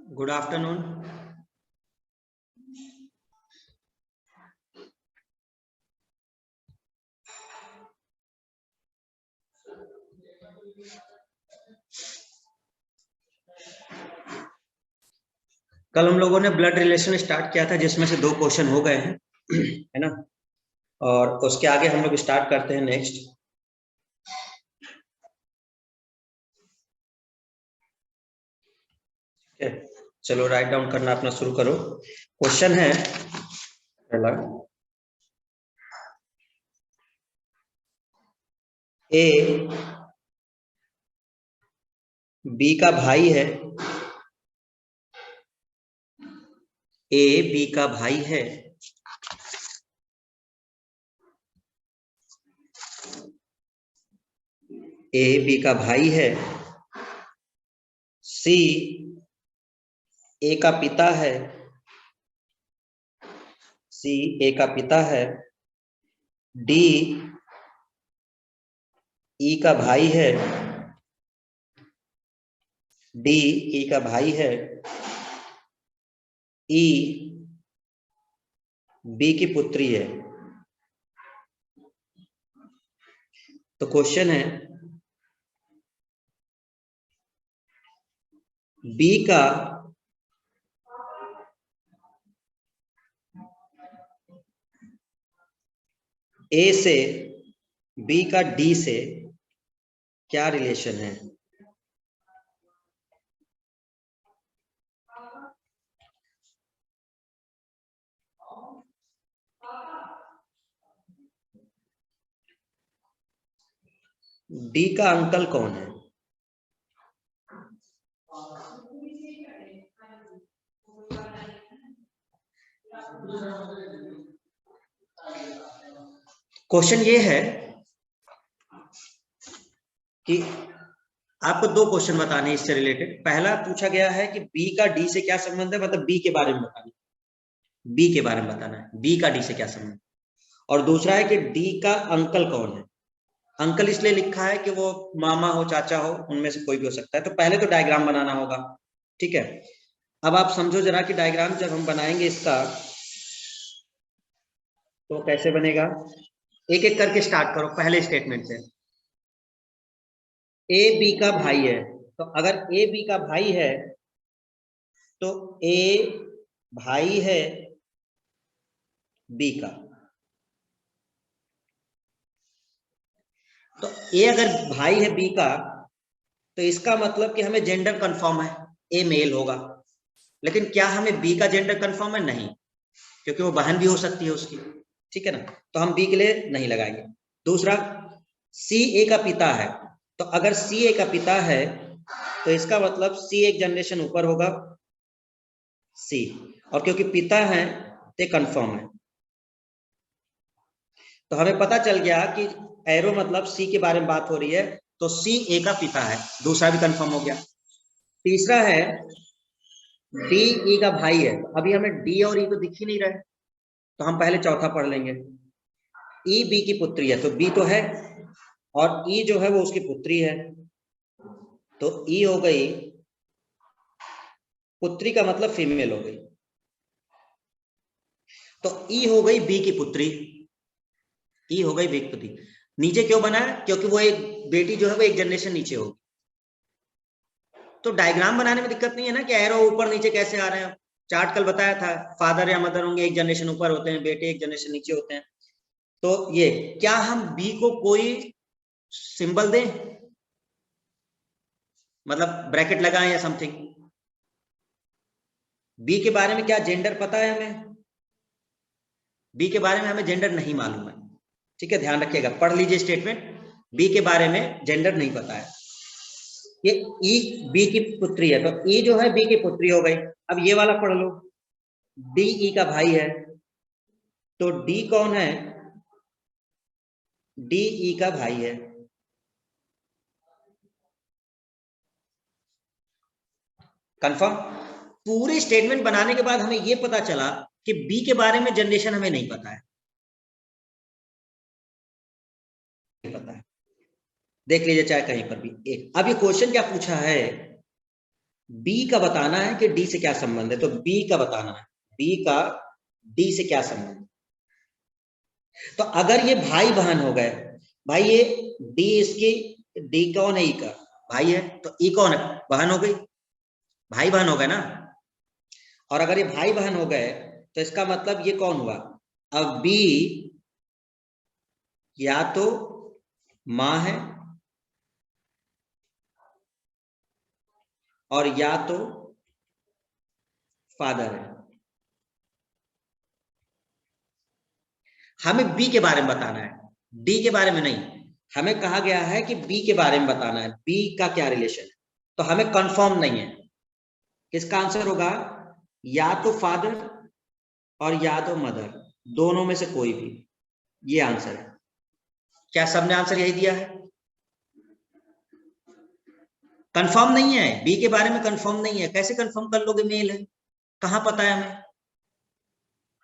Good afternoon. कल हम लोगों ने ब्लड रिलेशन स्टार्ट किया था जिसमें से 2 क्वेश्चन हो गए हैं है ना। और उसके आगे हम लोग स्टार्ट करते हैं नेक्स्ट। चलो राइट डाउन करना अपना शुरू करो। क्वेश्चन है पहला, ए बी का भाई है। ए बी का भाई है। ए बी का भाई है। सी ए का पिता है। सी ए का पिता है। डी ई का भाई है। डी ई का भाई है। ई बी की पुत्री है। तो क्वेश्चन है बी का ए से, बी का डी से क्या रिलेशन है। डी का अंकल कौन है। क्वेश्चन ये है कि आपको 2 क्वेश्चन बताने हैं इससे रिलेटेड। पहला पूछा गया है कि बी का डी से क्या संबंध है, मतलब बी के बारे में बताना, बी के बारे में बताना है, बी का डी से क्या संबंध। और दूसरा है कि डी का अंकल कौन है। अंकल इसलिए लिखा है कि वो मामा हो, चाचा हो, उनमें से कोई भी हो सकता है। तो पहले तो डायग्राम बनाना होगा, ठीक है। अब आप समझो जरा कि डायग्राम जब हम बनाएंगे इसका तो कैसे बनेगा। एक एक करके स्टार्ट करो पहले स्टेटमेंट से। ए बी का भाई है, तो अगर ए बी का भाई है तो ए भाई है बी का। तो ए अगर भाई है बी का तो इसका मतलब कि हमें जेंडर कंफर्म है, ए मेल होगा। लेकिन क्या हमें बी का जेंडर कंफर्म है? नहीं, क्योंकि वो बहन भी हो सकती है उसकी, ठीक है ना। तो हम बी के लिए नहीं लगाएंगे। दूसरा, सी ए का पिता है, तो अगर सी ए का पिता है तो इसका मतलब सी एक जनरेशन ऊपर होगा सी, और क्योंकि पिता है तो कंफर्म है। तो हमें पता चल गया कि एरो मतलब सी के बारे में बात हो रही है, तो सी ए का पिता है। दूसरा भी कंफर्म हो गया। तीसरा है डी ई का भाई है। अभी हमें डी और ई तो दिख ही नहीं रहा है, तो हम पहले चौथा पढ़ लेंगे। ई बी की पुत्री है, तो बी तो है और ई जो है वो उसकी पुत्री है। तो ई हो गई पुत्री का मतलब फीमेल हो गई। तो ई हो गई बी की पुत्री। ई हो गई बी की पुत्री। नीचे क्यों बना है? क्योंकि वो एक बेटी जो है वो एक जनरेशन नीचे होगी। तो डायग्राम बनाने में दिक्कत नहीं है ना कि एरो ऊपर नीचे कैसे आ रहे हैं। चार्ट कल बताया था, फादर या मदर होंगे एक जनरेशन ऊपर होते हैं, बेटे एक जनरेशन नीचे होते हैं। तो ये क्या हम बी को कोई सिंबल दें, मतलब ब्रैकेट लगाएं या समथिंग। बी के बारे में क्या जेंडर पता है हमें? बी के बारे में हमें जेंडर नहीं मालूम है, ठीक है, ध्यान रखिएगा, पढ़ लीजिए स्टेटमेंट। बी के बारे में जेंडर नहीं पता है। ये ई बी की पुत्री है, तो ई जो है बी की पुत्री हो गई। अब ये वाला पढ़ लो, डी ई का भाई है, तो डी कौन है? डी ई का भाई है। कंफर्म। पूरे स्टेटमेंट बनाने के बाद हमें यह पता चला कि बी के बारे में जनरेशन हमें नहीं पता है, पता है, देख लीजिए चाहे कहीं पर भी। एक अब ये क्वेश्चन क्या पूछा है बी का बताना है कि डी से क्या संबंध है, तो बी का बताना है, बी का डी से क्या संबंध है। तो अगर ये भाई बहन हो गए, भाई ये डी इसकी, डी कौन है, ई का भाई है, तो ई कौन है, बहन हो गई, भाई बहन हो गए ना। और अगर ये भाई बहन हो गए तो इसका मतलब ये कौन हुआ, अब बी या तो मां है और या तो फादर है। हमें बी के बारे में बताना है, डी के बारे में नहीं। हमें कहा गया है कि बी के बारे में बताना है, बी का क्या रिलेशन है, तो हमें कंफर्म नहीं है। किसका आंसर होगा, या तो फादर और या तो मदर, दोनों में से कोई भी, ये आंसर है। क्या सबने आंसर यही दिया है, कंफर्म नहीं है, बी के बारे में कंफर्म नहीं है, कैसे कंफर्म कर लोगे, मेल है, कहां पता है हमें।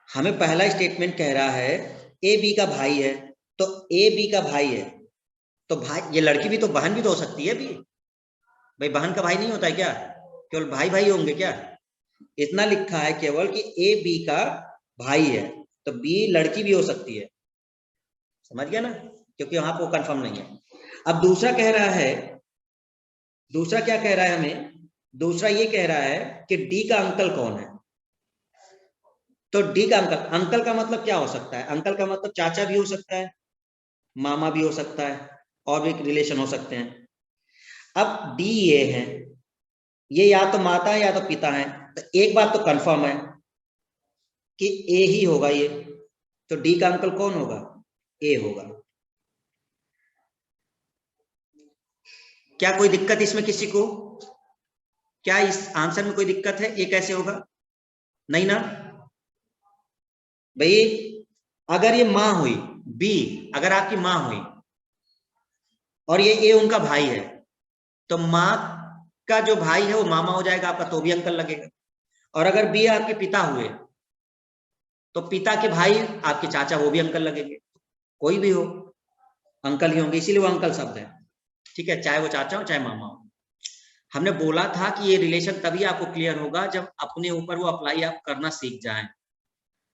हमें पहला स्टेटमेंट कह रहा है ए बी का भाई है, तो ए बी का भाई है, तो भाई, ये लड़की भी तो, बहन भी तो हो सकती है भी, भाई बहन का भाई नहीं होता है क्या, केवल भाई भाई होंगे क्या, इतना लिखा है केवल कि ए बी का भाई है, तो बी लड़की भी हो सकती है, समझ गया ना, क्योंकि वहां पर कंफर्म नहीं है। अब दूसरा कह रहा है, दूसरा क्या कह रहा है हमें, दूसरा ये कह रहा है कि डी का अंकल कौन है, तो डी का अंकल, अंकल का मतलब क्या हो सकता है, अंकल का मतलब चाचा भी हो सकता है, मामा भी हो सकता है, और भी रिलेशन हो सकते हैं। अब डी ये है, ये या तो माता है या तो पिता है, तो एक बात तो कंफर्म है कि ए ही होगा ये, तो डी का अंकल कौन होगा, ए होगा। क्या कोई दिक्कत इसमें किसी को, क्या इस आंसर में कोई दिक्कत है, ए कैसे होगा, नहीं ना भाई। अगर ये मां हुई, बी अगर आपकी मां हुई और ये ए उनका भाई है, तो मां का जो भाई है वो मामा हो जाएगा आपका, तो भी अंकल लगेगा। और अगर बी आपके पिता हुए, तो पिता के भाई आपके चाचा, वो भी अंकल लगेंगे, कोई भी हो अंकल ही होंगे, इसीलिए वो अंकल शब्द है, ठीक है, चाहे वो चाचा हो चाहे मामा हो। हमने बोला था कि ये रिलेशन तभी आपको क्लियर होगा जब अपने ऊपर वो अप्लाई आप करना सीख जाएं।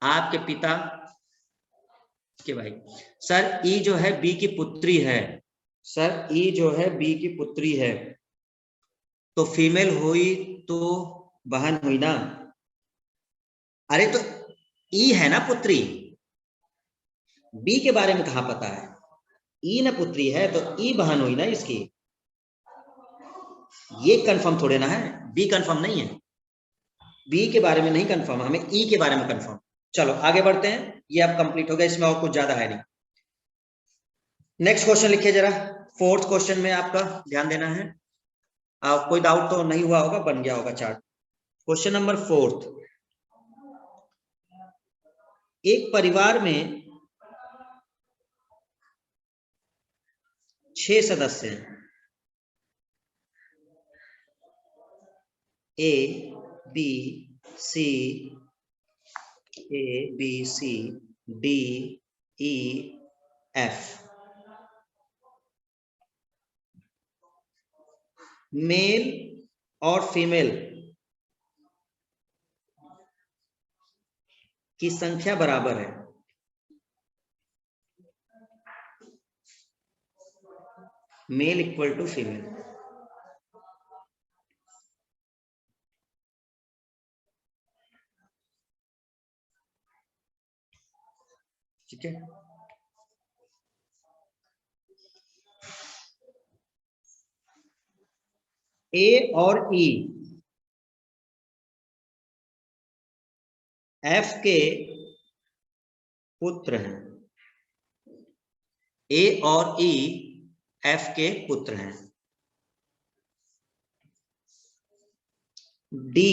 आपके पिता के भाई, सर ई जो है बी की पुत्री है, सर ई जो है बी की पुत्री है, तो फीमेल हुई तो बहन हुई ना, अरे तो ई है ना पुत्री, बी के बारे में कहां पता है, ई ना पुत्री है तो ई बहन हुई ना इसकी, ये कंफर्म थोड़े ना है, बी कंफर्म नहीं है, बी के बारे में नहीं कंफर्म, हमें ई के बारे में कंफर्म। चलो आगे बढ़ते हैं, ये अब कंप्लीट हो गया, इसमें और कुछ ज्यादा है नहीं। नेक्स्ट क्वेश्चन लिखिए जरा, फोर्थ क्वेश्चन में आपका ध्यान देना है। कोई डाउट तो नहीं हुआ होगा, बन गया होगा चार्ट। क्वेश्चन नंबर फोर्थ, एक परिवार में 6 सदस्य हैं, A B C, A B C D E F, male और फीमेल की संख्या बराबर है, मेल इक्वल टू फीमेल। ठीक है, ए और ई एफ के पुत्र हैं, ए और ई एफ के पुत्र हैं, डी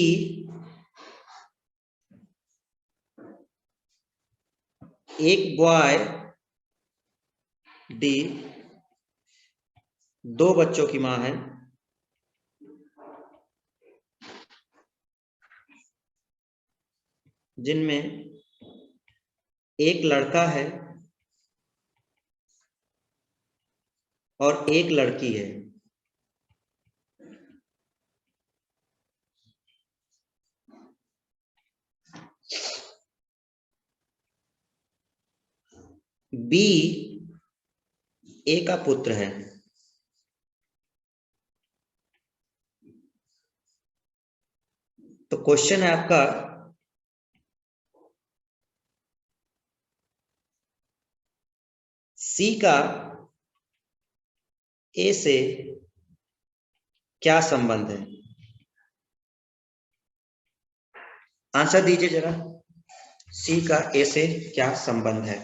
एक बॉय, डी 2 बच्चों की मां है, जिनमें एक लड़का है और एक लड़की है। बी ए का पुत्र है, तो क्वेश्चन है आपका सी का ए से क्या संबंध है? आंसर दीजिए जरा, सी का ए से क्या संबंध है?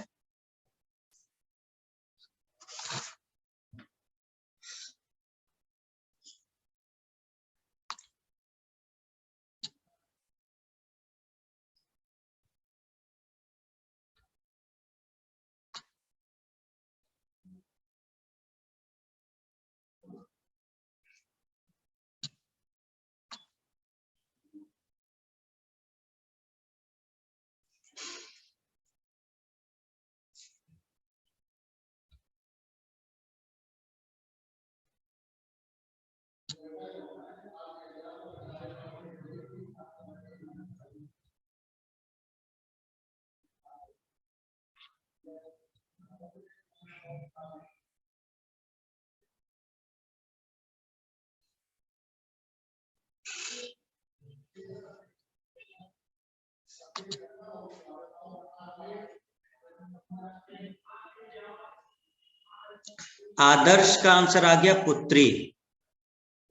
आदर्श का आंसर आ गया पुत्री।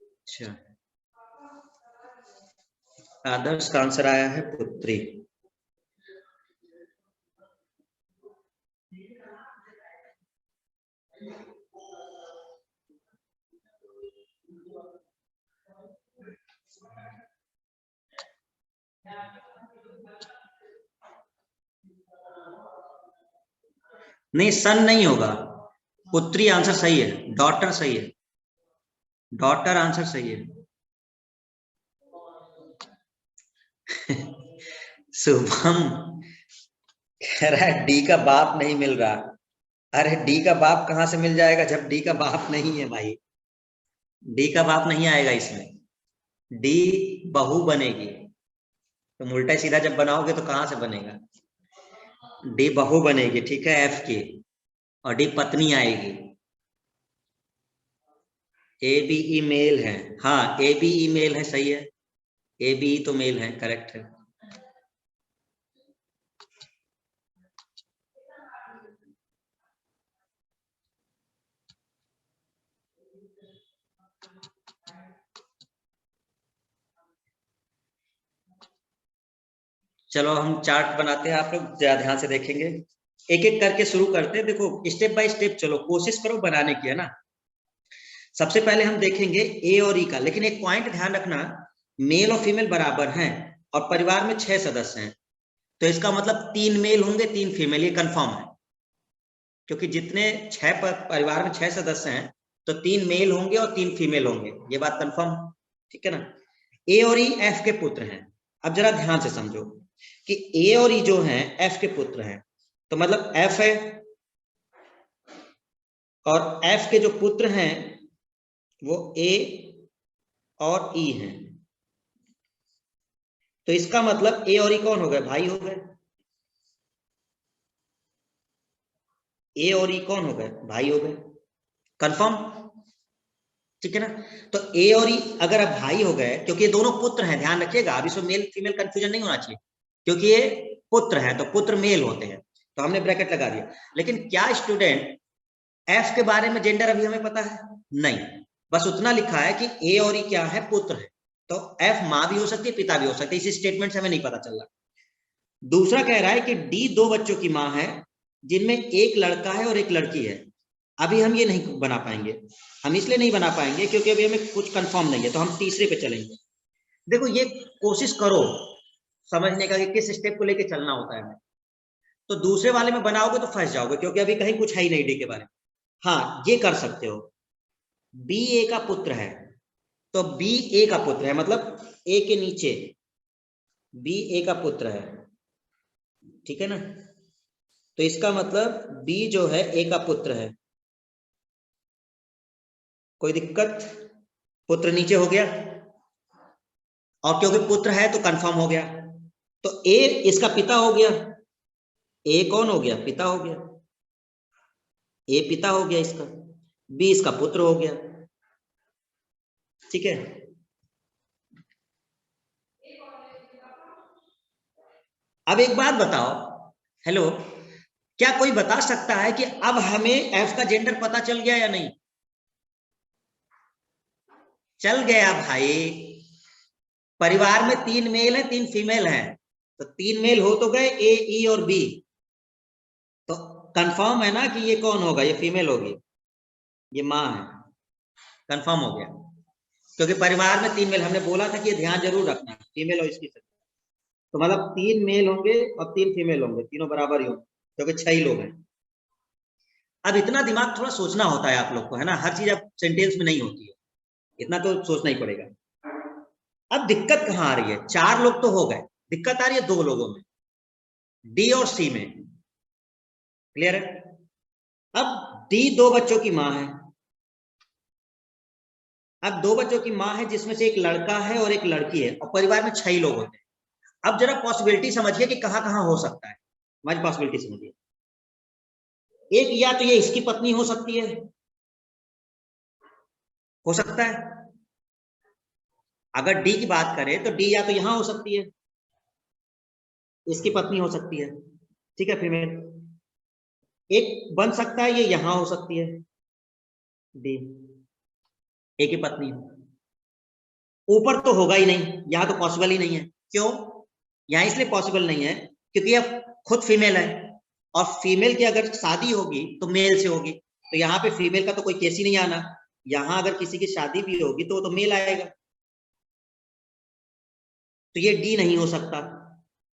अच्छा, आदर्श का आंसर आया है पुत्री। नहीं, सन नहीं होगा, पुत्री आंसर सही है, डॉटर सही है, डॉटर आंसर सही है। शुभम कह रहा है डी का बाप नहीं मिल रहा। अरे डी का बाप कहां से मिल जाएगा जब डी का बाप नहीं है भाई, डी का बाप नहीं आएगा इसमें, डी बहू बनेगी, तो उल्टा सीधा जब बनाओगे तो कहां से बनेगा? डी बहू बनेगी, ठीक है, एफ की, और डी पत्नी आएगी। ए बी ई मेल है, हाँ ए बी ई मेल है, सही है, ए बी ई तो मेल है, करेक्ट है। चलो हम चार्ट बनाते हैं, आप लोग जरा ध्यान से देखेंगे, एक एक करके शुरू करते हैं। देखो स्टेप बाय स्टेप चलो, कोशिश करो बनाने की, है ना। सबसे पहले हम देखेंगे ए और ई का, लेकिन एक पॉइंट ध्यान रखना, मेल और फीमेल बराबर हैं और परिवार में 6 सदस्य हैं, तो इसका मतलब 3 मेल होंगे 3 फीमेल, ये कंफर्म है, क्योंकि जितने 6 परिवार में 6 सदस्य हैं तो 3 मेल होंगे और 3 फीमेल होंगे, ये बात कंफर्म, ठीक है ना। ए और ई एफ के पुत्र हैं। अब जरा ध्यान से समझो कि ए और ई जो हैं एफ के पुत्र हैं, तो मतलब एफ है और एफ के जो पुत्र हैं वो ए और ई हैं, तो इसका मतलब ए और ई कौन हो गए? भाई हो गए। ए और ई कौन हो गए? भाई हो गए, कंफर्म, ठीक है ना। तो ए और ई अगर अब भाई हो गए, क्योंकि ये दोनों पुत्र हैं, ध्यान रखिएगा, अब इसमें मेल फीमेल कंफ्यूजन नहीं होना चाहिए, क्योंकि ये पुत्र है तो पुत्र मेल होते हैं, तो हमने ब्रैकेट लगा दिया। लेकिन क्या स्टूडेंट एफ के बारे में जेंडर अभी हमें पता है? नहीं, बस उतना लिखा है कि ए और ई क्या है? पुत्र है, तो एफ माँ भी हो सकती है पिता भी हो सकती है, इस स्टेटमेंट से हमें नहीं पता चल रहा। दूसरा कह रहा है कि डी 2 बच्चों की माँ है जिनमें एक लड़का है और एक लड़की है। अभी हम ये नहीं बना पाएंगे, हम इसलिए नहीं बना पाएंगे क्योंकि अभी हमें कुछ कंफर्म नहीं है, तो हम तीसरे पे चलेंगे। देखो ये कोशिश करो समझने का कि किस स्टेप को लेके चलना होता है, तो दूसरे वाले में बनाओगे तो फंस जाओगे, क्योंकि अभी कहीं कुछ है ही नहीं डी के बारे में। हाँ ये कर सकते हो, बी ए का पुत्र है, तो बी ए का पुत्र है मतलब ए के नीचे बी ए का पुत्र है, ठीक है ना। तो इसका मतलब बी जो है ए का पुत्र है, कोई दिक्कत? पुत्र नीचे हो गया, और क्योंकि पुत्र है तो कंफर्म हो गया, तो ए इसका पिता हो गया, ए कौन हो गया, पिता हो गया, ए पिता हो गया इसका, बी इसका पुत्र हो गया। ठीक है, अब एक बात बताओ, हेलो, क्या कोई बता सकता है कि अब हमें एफ का जेंडर पता चल गया या नहीं? चल गया भाई। परिवार में 3 मेल है 3 फीमेल हैं, तो 3 मेल हो तो गए, ए, ई और बी। तो कंफर्म है ना कि ये कौन होगा, ये फीमेल होगी, ये माँ है, कंफर्म हो गया। क्योंकि परिवार में 3 मेल, हमने बोला था कि ये ध्यान जरूर रखना, फीमेल और इसकी, तो मतलब 3 मेल होंगे और 3 फीमेल होंगे, तीनों बराबर ही होंगे, क्योंकि 6 ही लोग हैं। अब इतना दिमाग थोड़ा सोचना होता है आप लोग को, है ना, हर चीज अब सेंटेंस में नहीं होती है, इतना तो सोचना ही पड़ेगा। अब दिक्कत कहां आ रही है, 4 लोग तो हो गए, दिक्कत आ रही है 2 लोगों में, डी और सी में। क्लियर है? अब डी 2 बच्चों की मां है, अब 2 बच्चों की मां है जिसमें से एक लड़का है और एक लड़की है, और परिवार में 6 लोग होते हैं। अब जरा पॉसिबिलिटी समझिए कि कहां कहां हो सकता है, हमारी पॉसिबिलिटी समझिए। एक, या तो ये इसकी पत्नी हो सकती है, हो सकता है, अगर डी की बात करें तो डी या तो यहां हो सकती है, इसकी पत्नी हो सकती है, ठीक है, फीमेल। एक बन सकता है ये यहां हो सकती है, डी, ए की पत्नी। ऊपर तो होगा ही नहीं, यहां तो पॉसिबल ही नहीं है। क्यों? यहां इसलिए पॉसिबल नहीं है क्योंकि अब खुद फीमेल है, और फीमेल की अगर शादी होगी तो मेल से होगी, तो यहाँ पे फीमेल का तो कोई केस ही नहीं आना। यहां अगर किसी की शादी भी होगी तो वो तो मेल आएगा, तो ये डी नहीं हो सकता।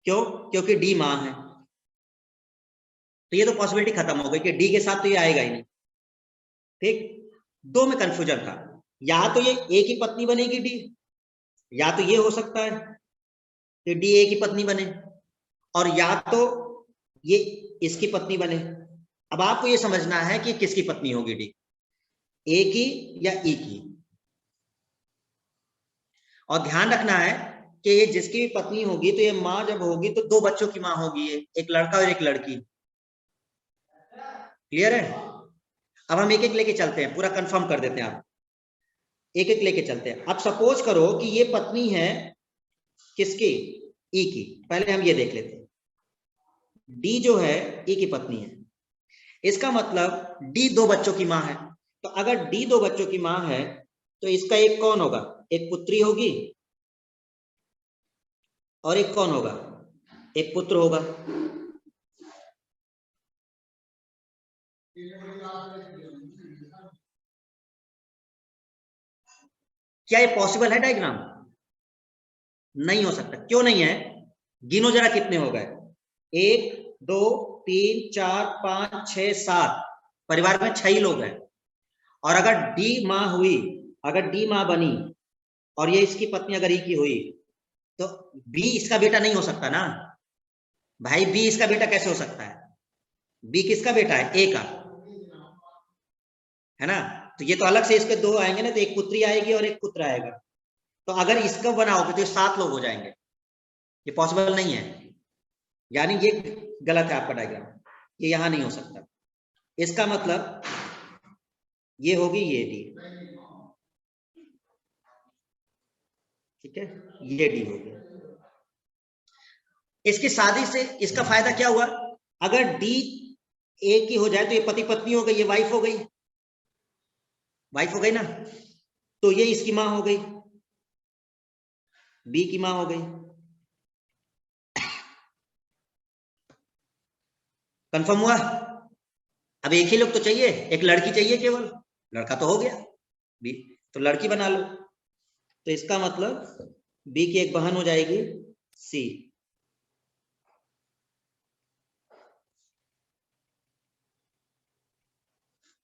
क्यों? क्योंकि डी मां है, तो ये तो पॉसिबिलिटी खत्म हो गई कि डी के साथ तो ये आएगा ही नहीं। ठीक, 2 में कंफ्यूजन था, या तो ये ए की पत्नी बनेगी डी, या तो ये हो सकता है कि डी ए की पत्नी बने, और या तो ये इसकी पत्नी बने। अब आपको ये समझना है कि किसकी पत्नी होगी डी, ए की या ई की। और ध्यान रखना है कि ये जिसकी भी पत्नी होगी तो ये माँ जब होगी तो 2 बच्चों की माँ होगी, ये एक लड़का और एक लड़की। क्लियर है? अब हम एक एक लेके चलते हैं, पूरा कंफर्म कर देते हैं, आप एक एक लेके चलते हैं। अब सपोज करो कि ये पत्नी है किसकी, ई की। पहले हम ये देख लेते हैं, डी जो है ई की पत्नी है, इसका मतलब डी 2 बच्चों की माँ है। तो अगर डी 2 बच्चों की माँ है तो इसका एक कौन होगा, एक पुत्री होगी, और एक कौन होगा, एक पुत्र होगा। क्या ये पॉसिबल है डायग्राम? नहीं हो सकता। क्यों नहीं है? गिनो जरा कितने हो गए, 1 2 3 4 5 6 7, परिवार में 6 ही लोग हैं। और अगर डी माँ हुई, अगर डी माँ बनी और ये इसकी पत्नी अगर ई की हुई, तो बी इसका बेटा नहीं हो सकता ना भाई, बी इसका बेटा कैसे हो सकता है? बी किसका बेटा है, ए का, है ना। तो ये तो अलग से इसके 2 आएंगे ना, तो एक पुत्री आएगी और एक पुत्र आएगा। तो अगर इसको बनाओगे तो 7 लोग हो जाएंगे, ये पॉसिबल नहीं है, यानी ये गलत है आपका डायग्राम, ये यहां नहीं हो सकता। इसका मतलब ये होगी ये डी, ठीक है, ये डी होगी। इसकी शादी से इसका फायदा क्या हुआ, अगर डी ए की हो जाए तो ये पति पत्नी हो गई, ये वाइफ हो गई, वाइफ हो गई ना, तो ये इसकी मां हो गई, बी की मां हो गई। कंफर्म हुआ? अब एक ही लोग तो चाहिए, एक लड़की चाहिए केवल, लड़का तो हो गया बी, तो लड़की बना लो। तो इसका मतलब बी की एक बहन हो जाएगी सी।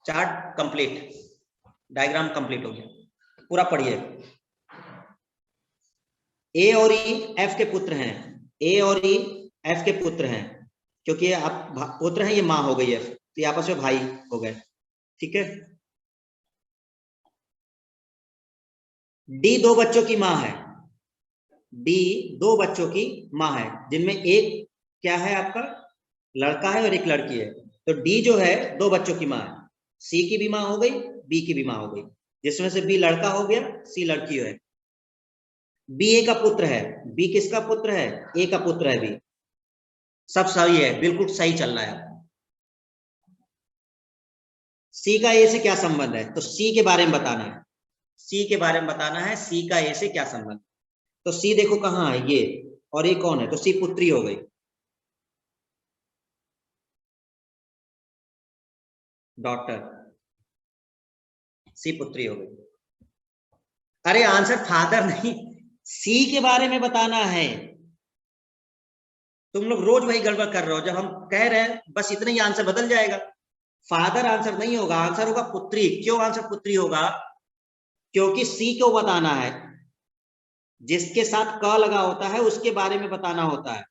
चार्ट कंप्लीट, डायग्राम कंप्लीट हो गया, पूरा पढ़िए। ए और ई एफ के पुत्र हैं, ए और ई एफ के पुत्र हैं, क्योंकि आप पुत्र हैं, ये मां हो गई एफ, तो ये आपस में भाई हो गए, ठीक है। डी 2 बच्चों की मां है, डी दो बच्चों की माँ है, जिनमें एक क्या है आपका लड़का है और एक लड़की है। तो डी जो है दो बच्चों की माँ है, सी की भी माँ हो गई, बी की भी माँ हो गई, जिसमें से बी लड़का हो गया, सी लड़की है। बी ए का पुत्र है, बी किसका पुत्र है, ए का पुत्र है बी। सब सही है, बिल्कुल सही चल रहा है। सी का ए से क्या संबंध है, तो सी के बारे में बताना है, सी के बारे में बताना है, सी का ए से क्या संबंध। तो सी देखो कहाँ है ये, और ये कौन है, तो सी पुत्री हो गई, डॉटर, सी पुत्री हो गई। अरे आंसर फादर नहीं, सी के बारे में बताना है। तुम लोग रोज वही गड़बड़ कर रहे हो, जब हम कह रहे हैं बस इतना ही आंसर बदल जाएगा। फादर आंसर नहीं होगा, आंसर होगा पुत्री। क्यों आंसर पुत्री होगा, क्योंकि सी को बताना है, जिसके साथ क लगा होता है उसके बारे में बताना होता है।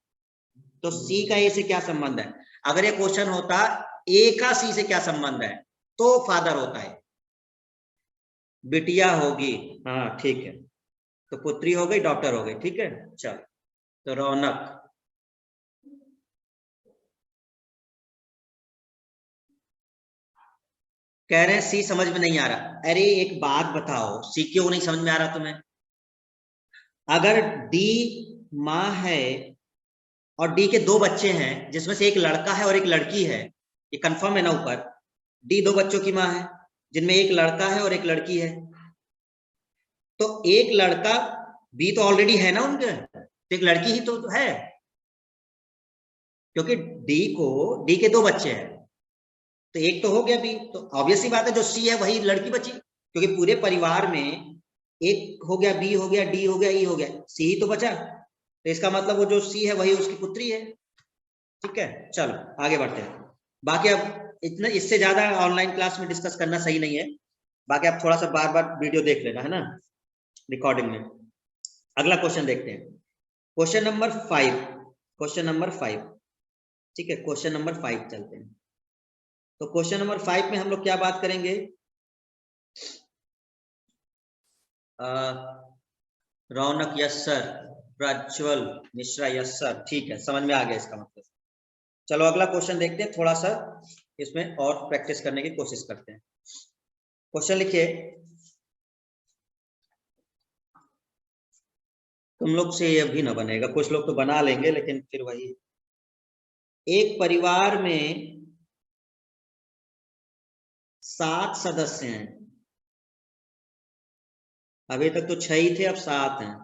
तो सी का ए से क्या संबंध है, अगर ये क्वेश्चन होता ए का सी से क्या संबंध है, तो फादर होता है। बिटिया होगी, हाँ ठीक है, तो पुत्री हो गई, डॉक्टर हो गई, ठीक है। चल, तो रौनक, कह रहे हैं सी समझ में नहीं आ रहा। अरे एक बात बताओ, सी क्यों नहीं समझ में आ रहा तुम्हें, अगर डी माँ है और डी के दो बच्चे हैं, जिसमें से एक लड़का है और एक लड़की है, ये कंफर्म है ना ऊपर, डी दो बच्चों की माँ है, जिनमें एक लड़का है और एक लड़की है। तो एक लड़का, बी तो ऑलरेडी है ना उनके, तो एक लड़की ही तो है, क्योंकि डी के दो बच्चे हैं, तो एक तो हो गया बी, तो ऑब्वियस सी बात है जो सी है वही लड़की बची, क्योंकि पूरे परिवार में एक हो गया, बी हो गया, डी हो गया, ई हो गया, सी ही तो बचा, तो इसका मतलब वो जो सी है वही उसकी पुत्री है। ठीक है, चलो आगे बढ़ते हैं। बाकी अब इतना, इससे ज्यादा ऑनलाइन क्लास में डिस्कस करना सही नहीं है। बाकी आप थोड़ा सा बार बार वीडियो देख लेना, है ना, रिकॉर्डिंग में। अगला क्वेश्चन देखते हैं, क्वेश्चन नंबर 5, क्वेश्चन नंबर 5। ठीक है, क्वेश्चन नंबर 5 चलते हैं। तो क्वेश्चन नंबर 5 में हम लोग क्या बात करेंगे, Raunak yes sir, Prajwal Mishra yes sir, ठीक है, समझ में आ गया इसका मतलब। चलो अगला क्वेश्चन देखते हैं, थोड़ा सा इसमें और प्रैक्टिस करने की कोशिश करते हैं। क्वेश्चन लिखिए, तुम लोग से ये भी ना बनेगा, कुछ लोग तो बना लेंगे लेकिन फिर वही, एक परिवार में 7 सदस्य हैं, अभी तक तो 6 ही थे, अब 7 हैं।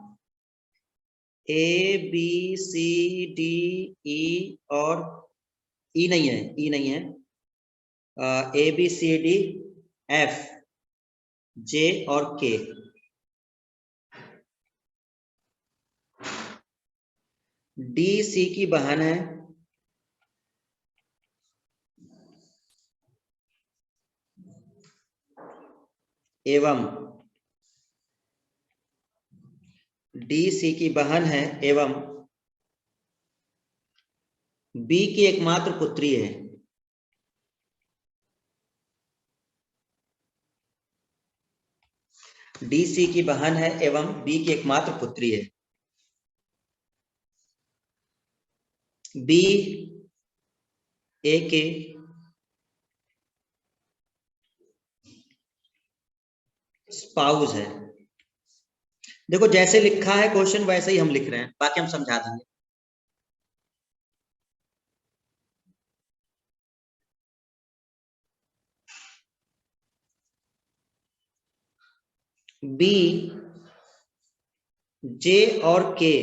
ए बी सी डी ई, और ई नहीं है, ई नहीं है, A B C D F J और के। डी सी की बहन है, एवं डी सी की बहन है एवं बी की एकमात्र पुत्री है। डी सी की बहन है एवं बी की एकमात्र पुत्री है। बी ए के स्पाउस है। देखो जैसे लिखा है क्वेश्चन वैसे ही हम लिख रहे हैं, बाकी हम समझा देंगे। बी जे और के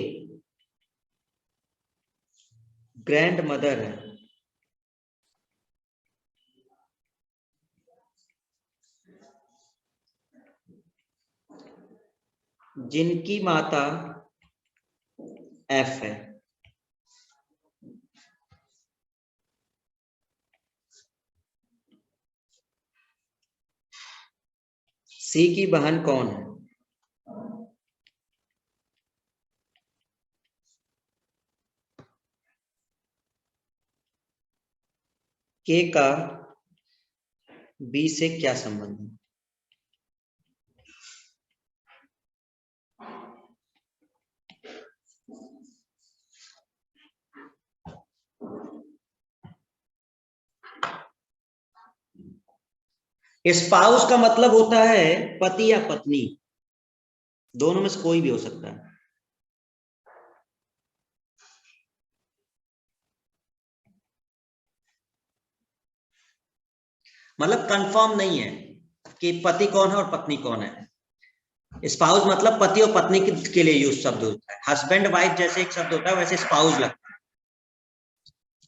ग्रैंड मदर है, जिनकी माता एफ है। सी की बहन कौन है, के का बी से क्या संबंध है। स्पाउस का मतलब होता है पति या पत्नी, दोनों में से कोई भी हो सकता है। मतलब कंफर्म नहीं है कि पति कौन है और पत्नी कौन है। स्पाउस मतलब पति और पत्नी के लिए यूज शब्द होता है। हस्बैंड वाइफ जैसे एक शब्द होता है वैसे स्पाउस लगता है,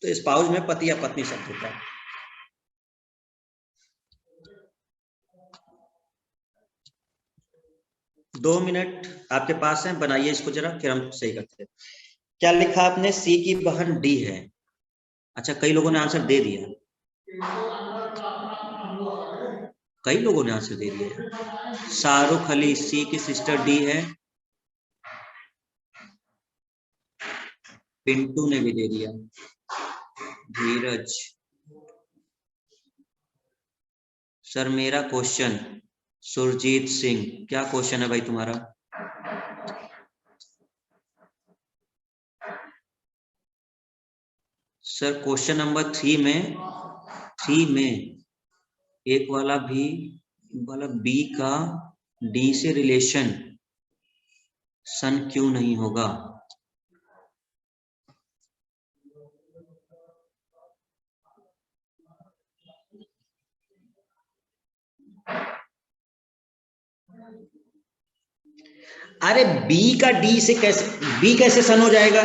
तो स्पाउस में पति या पत्नी शब्द होता है। दो मिनट आपके पास है, बनाइए इसको जरा, फिर हम सही करते हैं। क्या लिखा आपने? सी की बहन डी है। अच्छा, कई लोगों ने आंसर दे दिया, कई लोगों ने आंसर दे दिया। शाहरुख अली सी की सिस्टर डी है, पिंटू ने भी दे दिया, धीरज। सर मेरा क्वेश्चन, सुरजीत सिंह, क्या क्वेश्चन है भाई तुम्हारा? सर क्वेश्चन नंबर 3 में एक वाला भी वाला बी का डी से रिलेशन सन क्यों नहीं होगा? अरे बी का डी से कैसे, बी कैसे सन हो जाएगा?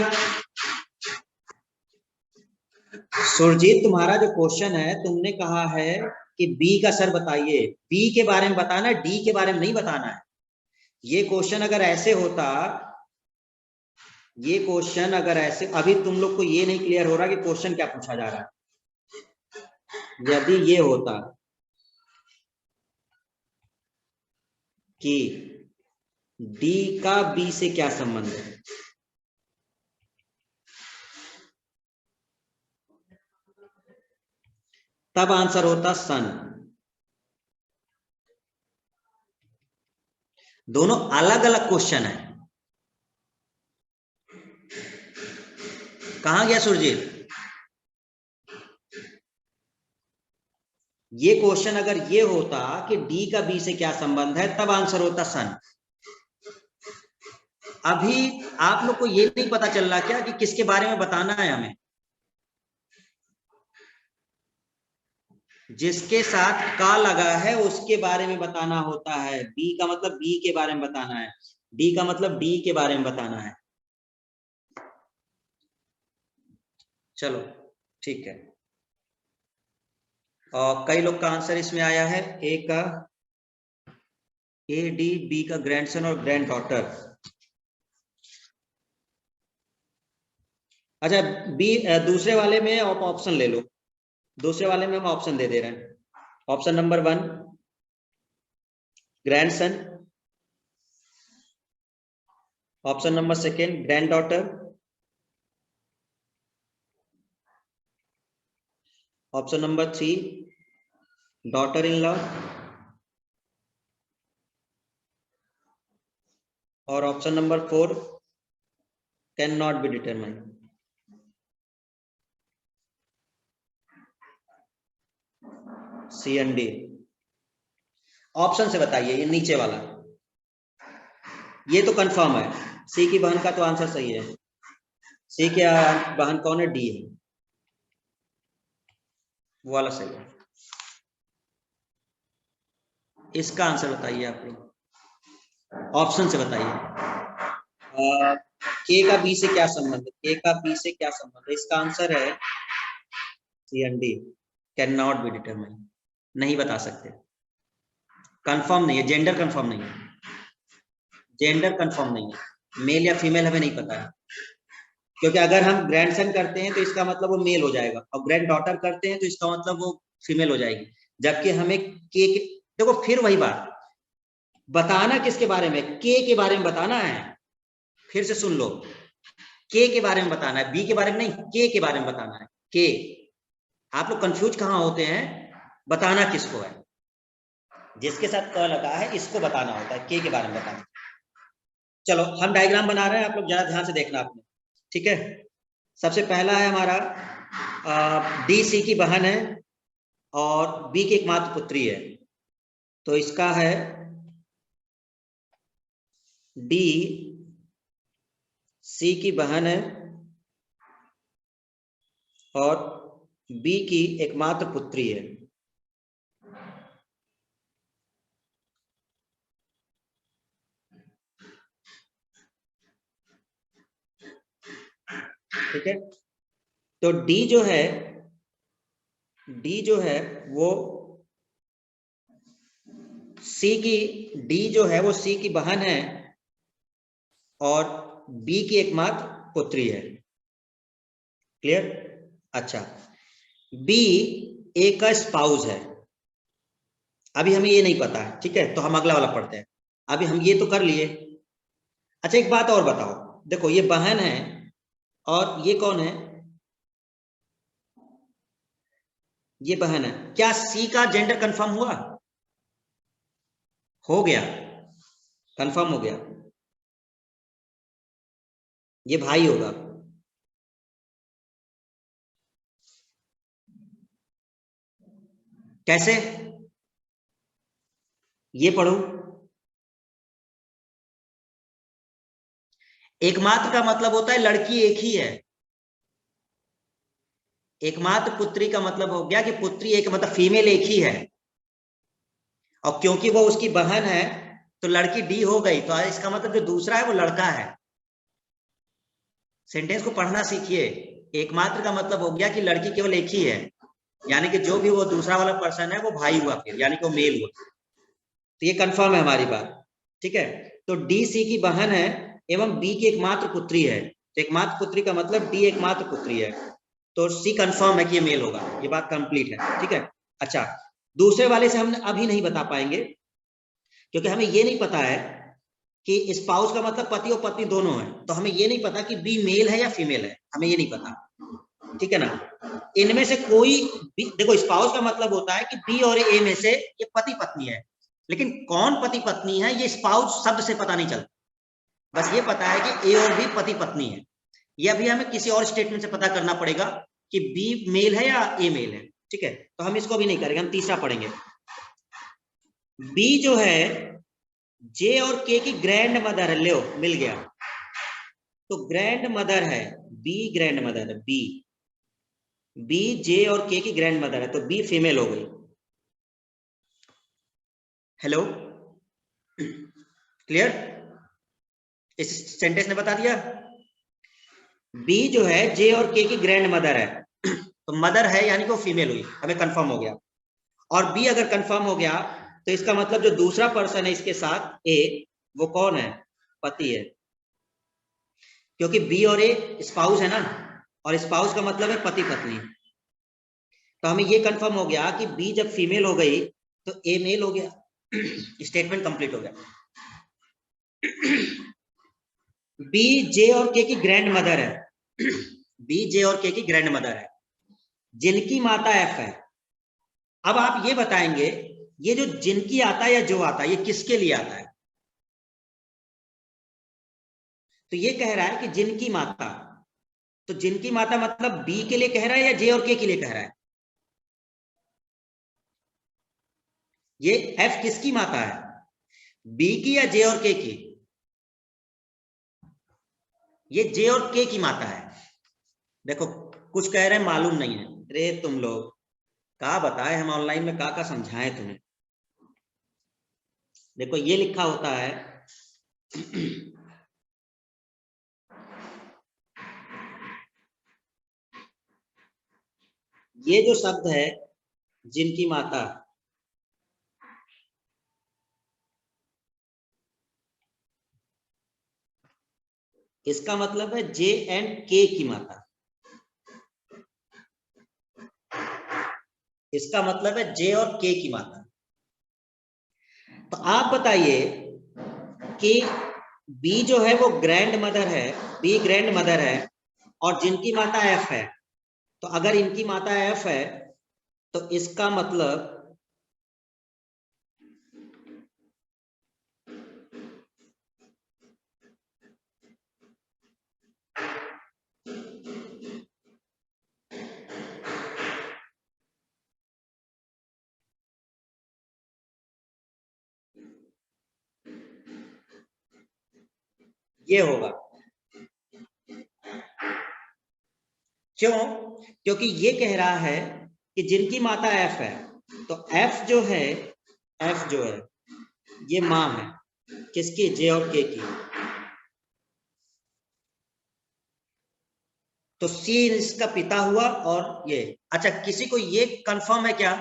सुरजीत तुम्हारा जो क्वेश्चन है, तुमने कहा है कि बी का सर बताइए, बी के बारे में बताना है, डी के बारे में नहीं बताना है। ये क्वेश्चन अगर ऐसे होता, ये क्वेश्चन अगर ऐसे, अभी तुम लोग को ये नहीं क्लियर हो रहा कि क्वेश्चन क्या पूछा जा रहा है। यदि ये होता कि डी का बी से क्या संबंध है, तब आंसर होता सन। दोनों अलग अलग क्वेश्चन है। कहां गया सुरजीत? ये क्वेश्चन अगर ये होता कि डी का बी से क्या संबंध है, तब आंसर होता सन। अभी आप लोग को ये नहीं पता चल रहा क्या कि किसके बारे में बताना है हमें? जिसके साथ का लगा है उसके बारे में बताना होता है। बी का मतलब बी के बारे में बताना है, डी का मतलब डी के बारे में बताना है। चलो ठीक है। और कई लोग का आंसर इसमें आया है, ए का, ए डी बी का ग्रैंडसन और ग्रैंड डॉटर। अच्छा बी, दूसरे वाले में आप ऑप्शन ले लो, दूसरे वाले में हम ऑप्शन दे रहे हैं। Option number 1 grandson, option number 2 granddaughter, option number 3 daughter in law, और option number 4 can not be determined. C and D. Option से बताइए, ये नीचे वाला, ये तो कंफर्म है, सी की बहन का तो आंसर सही है। सी की बहन कौन है? डी है, वो वाला सही है। इसका आंसर बताइए आप लोग, ऑप्शन से बताइए। के का बी से क्या संबंध है? के का बी से क्या संबंध है? इसका आंसर है C and D, can not be determined, नहीं बता सकते, कंफर्म नहीं है, जेंडर कंफर्म नहीं है, जेंडर कंफर्म नहीं है, मेल या फीमेल हमें नहीं पता है। क्योंकि अगर हम ग्रैंडसन करते हैं तो इसका मतलब वो मेल हो जाएगा, और ग्रैंड डॉटर करते हैं तो इसका मतलब वो फीमेल हो जाएगी। जबकि हमें के, देखो फिर वही बात, बताना किसके बारे में? के बारे में बताना है। फिर से सुन लो, के बारे में बताना है, बी के बारे में नहीं, के बारे में बताना है। के, आप लोग कंफ्यूज कहां होते हैं? बताना किसको है? जिसके साथ क लगा है इसको बताना होता है, के बारे में बताना। चलो हम डायग्राम बना रहे हैं, आप लोग जरा ध्यान से देखना आपने, ठीक है। सबसे पहला है हमारा डी सी की बहन है और बी की एकमात्र पुत्री है। तो इसका है डी सी की बहन है और बी की एकमात्र पुत्री है। ठीक है, तो डी जो है वो डी जो है वो सी की बहन है और बी की एकमात्र पुत्री है। क्लियर? अच्छा, बी ए का स्पाउस है। अभी हमें ये नहीं पता है, ठीक है, तो हम अगला वाला पढ़ते हैं। अभी हम ये तो कर लिए। अच्छा, एक बात और बताओ, देखो ये बहन है और ये कौन है? ये बहन है। क्या सी का जेंडर कंफर्म हुआ? हो गया, कंफर्म हो गया, ये भाई होगा। कैसे? ये पढ़ो, एकमात्र का मतलब होता है लड़की एक ही है। एकमात्र पुत्री का मतलब हो गया कि पुत्री एक, मतलब फीमेल एक ही है, और क्योंकि वो उसकी बहन है तो लड़की डी हो गई, तो इसका मतलब जो दूसरा है वो लड़का है। सेंटेंस को पढ़ना सीखिए। एकमात्र का मतलब हो गया कि लड़की केवल एक ही है, यानी कि जो भी वो दूसरा वाला पर्सन है वो भाई हुआ, फिर यानी कि वो मेल हुआ। तो ये कंफर्म है हमारी बात। ठीक है, तो डी सी की बहन है एवं बी की एकमात्र पुत्री है। तो एकमात्र पुत्री का मतलब डी एकमात्र पुत्री है, तो सी कंफर्म है कि ये मेल होगा। ये बात कंप्लीट है। ठीक है। अच्छा, दूसरे वाले से हम अभी नहीं बता पाएंगे क्योंकि हमें ये नहीं पता है कि स्पाउस का मतलब पति और पत्नी दोनों है, तो हमें ये नहीं पता कि बी मेल है या फीमेल है, हमें ये नहीं पता। ठीक है ना? इनमें से कोई देखो, स्पाउस का मतलब होता है कि बी और ए में से ये पति पत्नी है, लेकिन कौन पति पत्नी है ये स्पाउस शब्द से पता नहीं चलता। बस ये पता है कि ए और बी पति पत्नी है। ये अभी हमें किसी और स्टेटमेंट से पता करना पड़ेगा कि बी मेल है या ए मेल है। ठीक है, तो हम इसको भी नहीं करेंगे, हम तीसरा पढ़ेंगे। बी जो है जे और के की ग्रैंड मदर है। लो, मिल गया। तो ग्रैंड मदर है, बी ग्रैंड मदर है, बी जे और के की ग्रैंड मदर है, तो बी फीमेल हो गई। Hello, clear? इस सेंटेंस ने बता दिया। बी जो है जे और के की ग्रैंड मदर है, तो मदर है यानी कि वो फीमेल हुई, हमें कंफर्म हो गया। और बी अगर कंफर्म हो गया तो इसका मतलब जो दूसरा पर्सन है इसके साथ ए, वो कौन है? पति है, क्योंकि बी और ए स्पाउस है ना, और स्पाउस का मतलब है पति पत्नी। तो हमें ये कंफर्म हो गया कि बी जब फीमेल हो गई तो ए मेल हो गया। स्टेटमेंट कंप्लीट हो गया। बी जे और के की ग्रैंड मदर है। बी जे और के की ग्रैंड मदर है जिनकी माता एफ है। अब आप ये बताएंगे, ये जो जिनकी आता है या जो आता है ये किसके लिए आता है? तो ये कह रहा है कि जिनकी माता, तो जिनकी माता मतलब बी के लिए कह रहा है या जे और के लिए कह रहा है? ये एफ किसकी माता है, बी की या जे और के की? ये जे और के की माता है। देखो, कुछ कह रहे हैं मालूम नहीं है। अरे तुम लोग का बताए, हम ऑनलाइन में का समझाएं तुम्हें। देखो ये लिखा होता है ये जो शब्द है जिनकी माता, इसका मतलब है जे एंड के की माता। इसका मतलब है जे और के की माता। तो आप बताइए कि बी जो है वो ग्रैंड मदर है, बी ग्रैंड मदर है और जिनकी माता एफ है। तो अगर इनकी माता एफ है तो इसका मतलब ये होगा। क्यों? क्योंकि ये कह रहा है कि जिनकी माता एफ है, तो एफ जो है ये माँ है किसकी? जे और के की। तो सी इसका पिता हुआ और ये। अच्छा, किसी को ये कंफर्म है क्या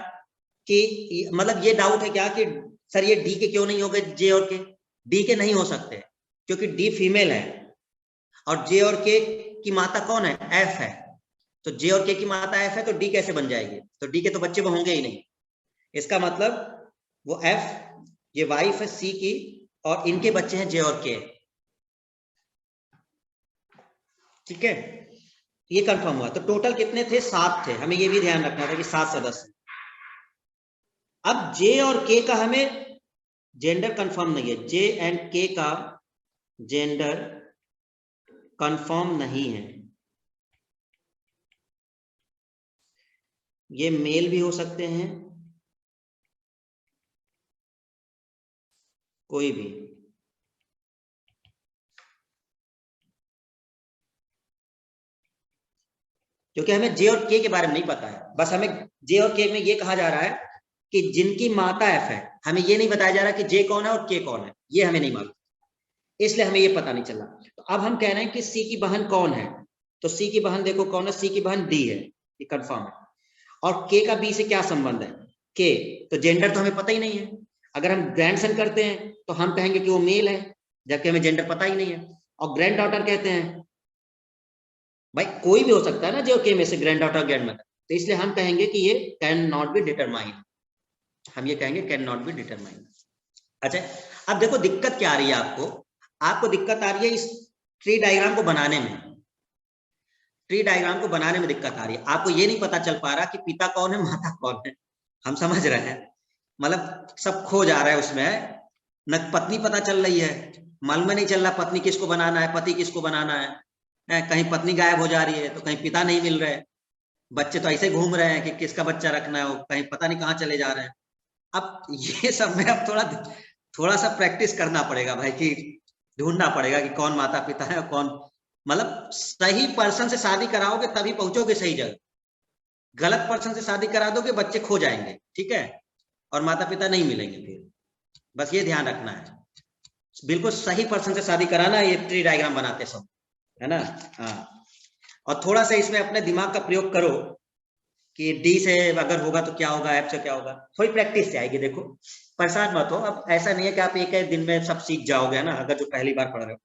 कि मतलब ये डाउट है क्या कि सर ये डी के क्यों नहीं हो गए जे और के? डी के नहीं हो सकते क्योंकि डी फीमेल है और जे और के की माता कौन है? एफ है। तो जे और के की माता एफ है तो डी कैसे बन जाएगी? तो डी के तो बच्चे होंगे ही नहीं। इसका मतलब वो एफ ये वाइफ है सी की और इनके बच्चे हैं जे और के। ठीक है, ये कंफर्म हुआ। तो टोटल कितने थे? 7 थे। हमें ये भी ध्यान रखना था कि 7 सदस्य। अब जे और के का हमें जेंडर कंफर्म नहीं है। जे एंड के का जेंडर कंफर्म नहीं है। ये मेल भी हो सकते हैं, कोई भी। क्योंकि हमें जे और के के बारे में नहीं पता है। बस हमें जे और के में ये कहा जा रहा है कि जिनकी माता एफ है। हमें ये नहीं बताया जा रहा कि जे कौन है और के कौन है, ये हमें नहीं मालूम, इसलिए हमें ये पता नहीं चला। तो अब हम कह रहे हैं कि सी की बहन कौन है? तो सी की बहन देखो कौन है? सी की बहन डी है, ये कंफर्म है। और के का बी से क्या संबंध है? के तो जेंडर तो हमें पता ही नहीं है। अगर हम ग्रैंडसन करते हैं तो हम कहेंगे कि वो मेल है, जबकि हमें जेंडर पता ही नहीं है। और ग्रैंड डॉटर कहते हैं, भाई कोई भी हो सकता है ना जो के में से, ग्रैंड डॉटर ग्रैंड मदर। तो इसलिए हम कहेंगे कि ये कैन नॉट बी डिटरमाइंड। हम ये कहेंगे कैन नॉट बी डिटरमाइंड। अच्छा, अब देखो दिक्कत क्या आ रही है आपको। आपको दिक्कत आ रही है इस ट्री डायग्राम को बनाने में। ट्री डायग्राम को बनाने में दिक्कत आ रही है। आपको ये नहीं पता चल पा रहा कि पिता कौन है माता कौन है। हम समझ रहे हैं, मतलब सब खो जा रहा है उसमें। न पत्नी पता चल रही है, मालूम नहीं चल रहा पत्नी किसको बनाना है, पति किसको बनाना है। कहीं पत्नी गायब हो जा रही है तो कहीं पिता नहीं मिल रहे। बच्चे तो ऐसे घूम रहे हैं कि किसका बच्चा रखना है, वो कहीं पता नहीं कहाँ चले जा रहे हैं। अब ये सब में अब थोड़ा सा प्रैक्टिस करना पड़ेगा भाई, कि ढूंढना पड़ेगा कि कौन माता पिता है और कौन, मतलब सही पर्सन से शादी कराओगे तभी पहुंचोगे सही जगह। गलत पर्सन से शादी करा दोगे बच्चे खो जाएंगे, ठीक है, और माता पिता नहीं मिलेंगे फिर। बस ये ध्यान रखना है, बिल्कुल सही पर्सन से शादी कराना है। ये ट्री डायग्राम बनाते सब, है ना। हाँ, और थोड़ा सा इसमें अपने दिमाग का प्रयोग करो कि डी से अगर होगा तो क्या होगा, एफ से क्या होगा। थोड़ी प्रैक्टिस से आएगी। देखो परेशान मत हो। अब ऐसा नहीं है कि आप एक दिन में सब सीख जाओगे, है ना, अगर जो पहली बार पढ़ रहे हो।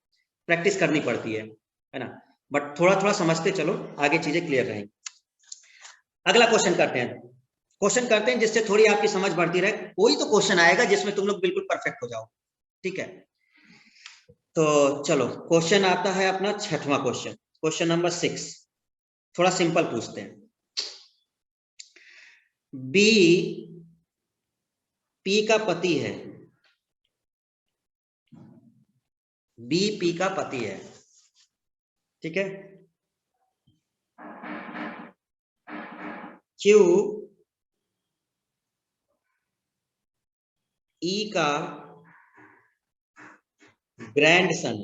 प्रैक्टिस करनी पड़ती है ना। बट थोड़ा थोड़ा समझते चलो, आगे चीजें क्लियर रहेंगी। अगला क्वेश्चन करते हैं। जिससे थोड़ी आपकी समझ बढ़ती रहे। कोई तो क्वेश्चन आएगा जिसमें तुम लोग बिल्कुल परफेक्ट हो जाओ, ठीक है। तो चलो क्वेश्चन आता है अपना 6वां क्वेश्चन, क्वेश्चन नंबर 6। थोड़ा सिंपल पूछते हैं। बी पी का पति है, बी पी का पति है, ठीक है। क्यू ई का ग्रैंडसन,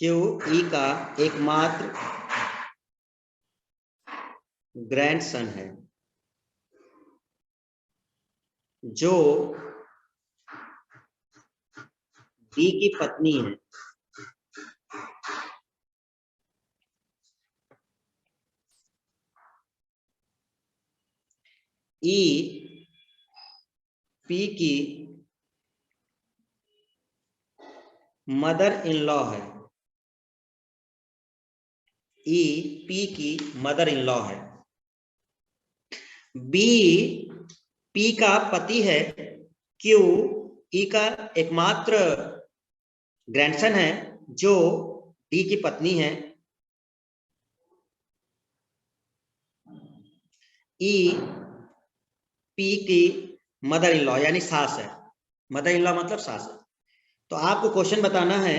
क्यू ई का एकमात्र ग्रैंडसन है जो डी की पत्नी है। ई पी की मदर इन लॉ है। ई पी की मदर इन लॉ है। बी पी का पति है। क्यू ई का एकमात्र ग्रैंडसन है जो डी की पत्नी है। ई पी की मदर इन लॉ यानी सास है। मदर इन लॉ मतलब सास है। तो आपको क्वेश्चन बताना है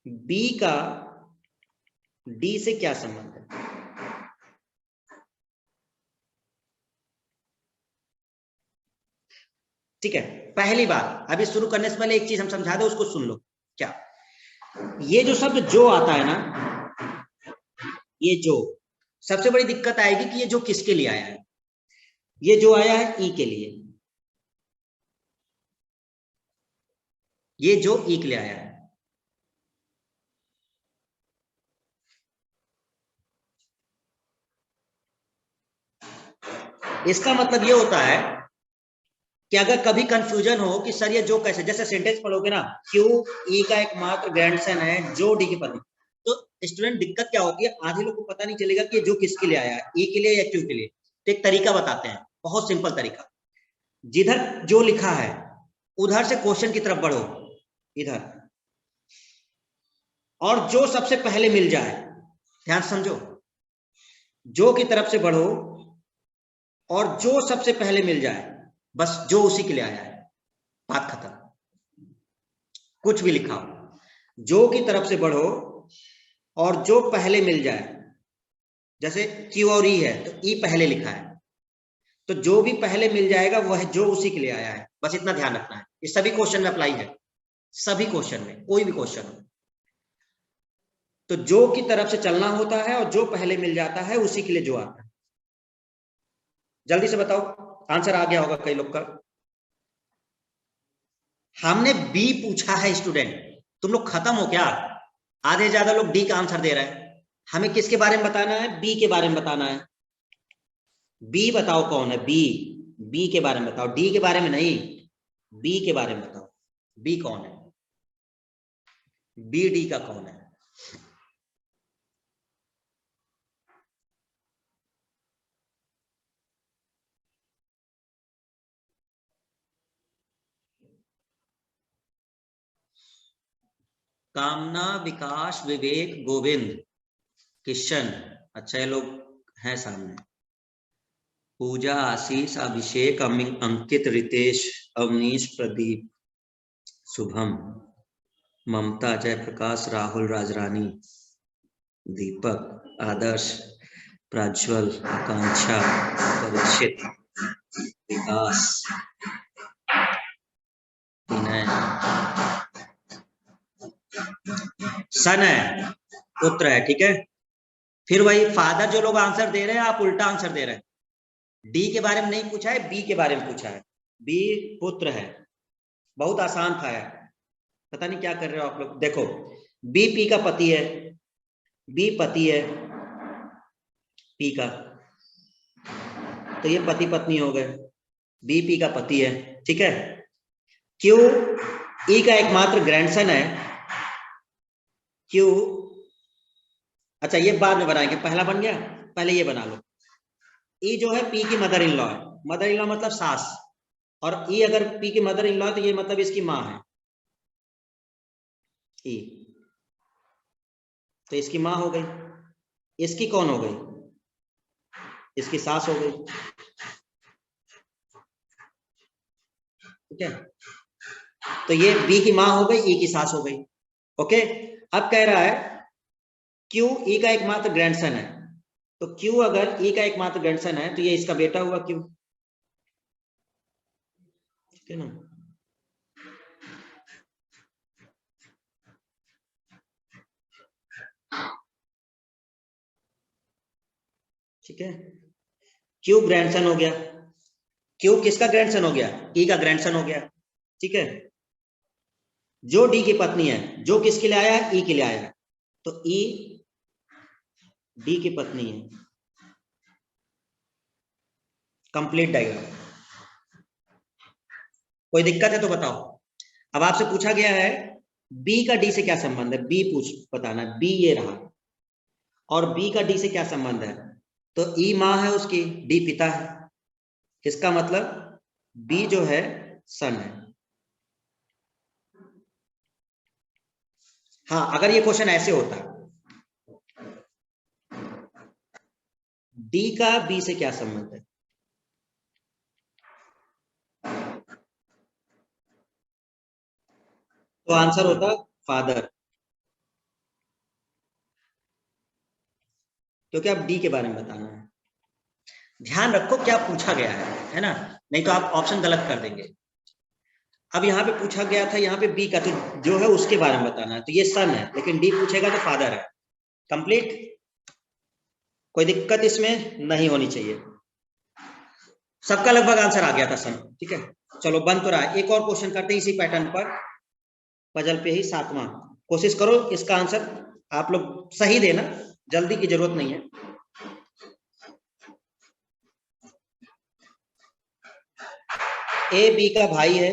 बी का डी से क्या संबंध है। ठीक है, पहली बात अभी शुरू करने से पहले एक चीज हम समझा दे, उसको सुन लो। क्या ये जो शब्द जो आता है ना, ये जो, सबसे बड़ी दिक्कत आएगी कि ये जो किसके लिए आया है। ये जो आया है ई के लिए, ये जो ई के लिए आया है। इसका मतलब ये होता है कि अगर कभी कंफ्यूजन हो कि सर ये जो कैसे, जैसे सेंटेंस पढ़ोगे ना, क्यू ई का एकमात्र ग्रैंडसन है जो डी के पति, तो स्टूडेंट दिक्कत क्या होती है, आधे लोग को पता नहीं चलेगा कि जो किसके लिए आया है, ई के लिए या क्यू के लिए। तो एक तरीका बताते हैं, बहुत सिंपल तरीका। जिधर जो लिखा है उधर से क्वेश्चन की तरफ बढ़ो, इधर, और जो सबसे पहले मिल जाए, ध्यान समझो, जो की तरफ से बढ़ो और जो सबसे पहले मिल जाए, बस जो उसी के लिए आया है, बात खत्म। कुछ भी लिखा हो, जो की तरफ से बढ़ो और जो पहले मिल जाए, जैसे क्यू और ई है तो ई पहले लिखा है, तो जो भी पहले मिल जाएगा वह जो उसी के लिए आया है, बस इतना ध्यान रखना है। ये सभी क्वेश्चन में अप्लाई है, सभी क्वेश्चन में, कोई भी क्वेश्चन हो तो जो की तरफ से चलना होता है और जो पहले मिल जाता है उसी के लिए जो आता है। जल्दी से बताओ, आंसर आ गया होगा कई लोग का। हमने बी पूछा है स्टूडेंट, तुम लोग खत्म हो क्या? आधे ज्यादा लोग डी का आंसर दे रहे हैं। हमें किसके बारे में बताना है? बी के बारे में बताना है। बी बताओ कौन है, बी, बी के बारे में बताओ, डी के बारे में नहीं, बी के बारे में बताओ। बी कौन है? बी डी का कौन है? कामना, विकास, विवेक, गोविंद, किशन, अच्छा ये लोग हैं सामने। पूजा, आशीष, अभिषेक, अंकित, रितेश, अवनीश, प्रदीप, शुभम, ममता, जयप्रकाश, राहुल, राजरानी, दीपक, आदर्श, प्रज्वल, आकांक्षा, परीक्षित, विकास, विनय, सन है, पुत्र है, ठीक है। फिर वही फादर, जो लोग आंसर दे रहे हैं आप उल्टा आंसर दे रहे हैं। डी के बारे में नहीं पूछा है, बी के बारे में पूछा है। बी पुत्र है, बहुत आसान था यार, पता नहीं क्या कर रहे हो आप लोग। देखो बी पी का पति है, बी पति है पी का, तो ये पति पत्नी हो गए, बी पी का पति है, ठीक है। क्यू ई का एकमात्र ग्रैंडसन है, क्यू, अच्छा ये बाद में बनाएंगे, पहला बन गया, पहले ये बना लो। ई जो है पी की मदर इन लॉ है, मदर इन लॉ मतलब सास, और ई अगर पी की मदर इन लॉ तो ये मतलब इसकी माँ है, ई, तो इसकी माँ हो गई। इसकी कौन हो गई? इसकी सास हो गई, ठीक है। तो ये बी की माँ हो गई, ई की सास हो गई, ओके। अब कह रहा है क्यू ई का एकमात्र ग्रैंडसन है, तो क्यू अगर ई का एकमात्र ग्रैंडसन है तो ये इसका बेटा हुआ क्यू, ठीक है ना। ठीक है, क्यू ग्रैंडसन हो गया, क्यू किसका ग्रैंडसन हो गया? ई का ग्रैंडसन हो गया, ठीक है। जो डी की पत्नी है, जो किसके लिए आया है? ई के लिए आया है, तो ई डी की पत्नी है, कंप्लीट डायग्राम। कोई दिक्कत है तो बताओ। अब आपसे पूछा गया है बी का डी से क्या संबंध है, बी पूछ बताना, बी ये रहा, और बी का डी से क्या संबंध है, तो ई माँ है उसकी, डी पिता है, इसका मतलब बी जो है सन है। हाँ अगर ये क्वेश्चन ऐसे होता, डी का बी से क्या संबंध है, तो आंसर होता फादर, क्योंकि आप डी के बारे में बताना है। ध्यान रखो क्या पूछा गया है ना, नहीं तो आप ऑप्शन गलत कर देंगे। अब यहाँ पे पूछा गया था यहाँ पे बी का, तो जो है उसके बारे में बताना है, तो ये सन है, लेकिन डी पूछेगा तो फादर है। कंप्लीट, कोई दिक्कत इसमें नहीं होनी चाहिए। सबका लगभग आंसर आ गया था सन, ठीक है। चलो बन तो रहा है, एक और क्वेश्चन करते हैं इसी पैटर्न पर, पजल पे ही 7वां। कोशिश करो इसका आंसर आप लोग सही देना, जल्दी की जरूरत नहीं है। ए बी का भाई है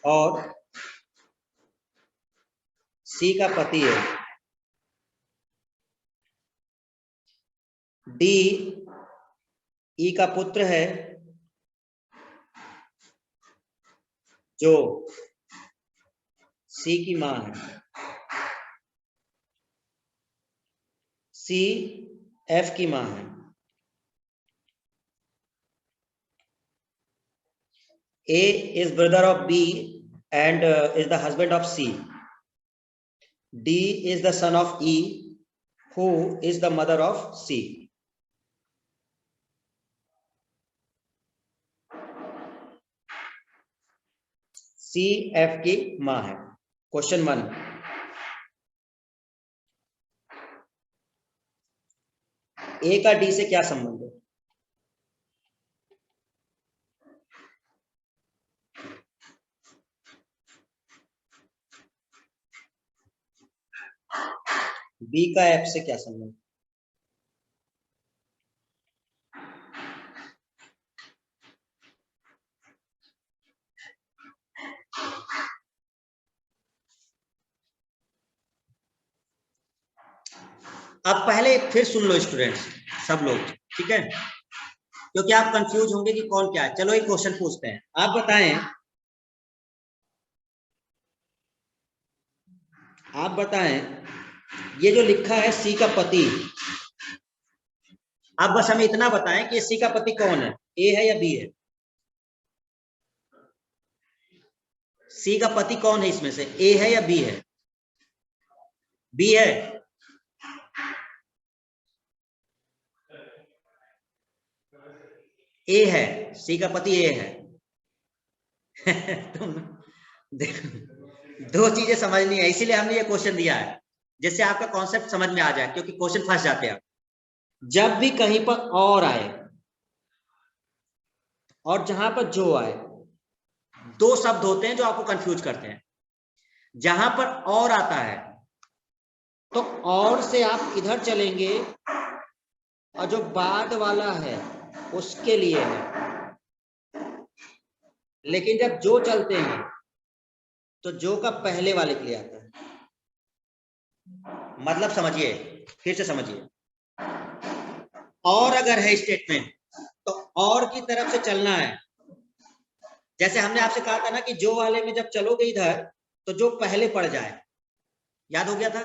और सी का पति है। डी ई का पुत्र है जो सी की मां है। सी एफ की मां है। A is brother of B and is the husband of C. D is the son of E, who is the mother of C. C F की मां है। क्वेश्चन 1, A का D से क्या संबंध है? B का F से क्या संबंध? अब पहले फिर सुन लो स्टूडेंट्स, सब लोग, ठीक है, क्योंकि आप कंफ्यूज होंगे कि कौन क्या है। चलो एक क्वेश्चन पूछते हैं, आप बताएं, आप बताएं, ये जो लिखा है सी का पति, आप बस हमें इतना बताएं कि सी का पति कौन है, ए है या बी है? सी का पति कौन है इसमें से, ए है या बी है? बी है। ए है, सी का पति ए है। तुम देखो, दो चीजें समझनी है, इसीलिए हमने ये क्वेश्चन दिया है, जिससे आपका कॉन्सेप्ट समझ में आ जाए, क्योंकि क्वेश्चन फंस जाते हैं। जब भी कहीं पर और आए और जहां पर जो आए, दो शब्द होते हैं जो आपको कंफ्यूज करते हैं। जहां पर और आता है तो और से आप इधर चलेंगे और जो बाद वाला है उसके लिए है, लेकिन जब जो चलते हैं तो जो का पहले वाले के लिए आता है। मतलब समझिए, फिर से समझिए, और अगर है स्टेटमेंट तो और की तरफ से चलना है। जैसे हमने आपसे कहा था ना कि जो वाले में जब चलोगे इधर तो जो पहले पड़ जाए, याद हो गया था,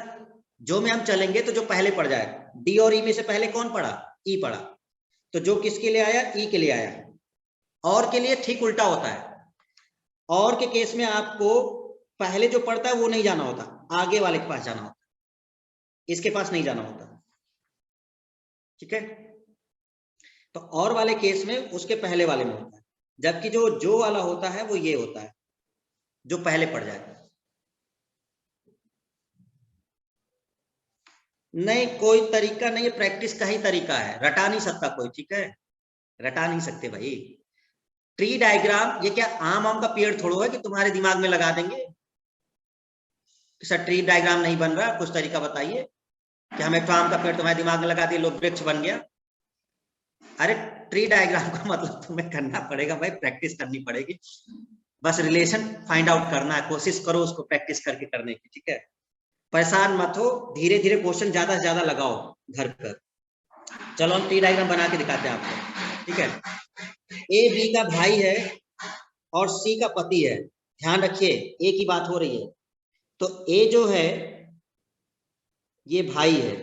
जो में हम चलेंगे तो जो पहले पड़ जाए। डी और ई में से पहले कौन पड़ा? ई पड़ा, तो जो किसके लिए आया? ई के लिए आया। और के लिए ठीक उल्टा होता है, और के केस में आपको पहले जो पड़ता है वो नहीं जाना होता, आगे वाले के पास जाना होता, इसके पास नहीं जाना होता, ठीक है। तो और वाले केस में उसके पहले वाले में होता है, जबकि जो वाला होता है वो ये होता है, जो पहले पड़ जाए। नहीं, कोई तरीका नहीं है, प्रैक्टिस का ही तरीका है, रटा नहीं सकता कोई, ठीक है, रटा नहीं सकते भाई। ट्री डायग्राम ये क्या आम का पेड़ थोड़ो है कि तुम्हारे दिमाग में लगा देंगे। सर ट्री डायग्राम नहीं बन रहा, कुछ तरीका बताइए कि हमें तो आम का पेड़ तुम्हारे दिमाग में लगा दिए, लो वृक्ष बन गया। अरे ट्री डायग्राम का मतलब तुम्हें करना पड़ेगा भाई, प्रैक्टिस करनी पड़ेगी, बस रिलेशन फाइंड आउट करना है, कोशिश करो उसको प्रैक्टिस करके करने की, ठीक है। परेशान मत हो, धीरे धीरे क्वेश्चन ज्यादा से ज्यादा लगाओ घर पर। चलो हम ट्री डायग्राम बना के दिखाते हैं आपको, ठीक है। ए बी का भाई है और सी का पति है, ध्यान रखिए ए की बात हो रही है, तो ए जो है ये भाई है,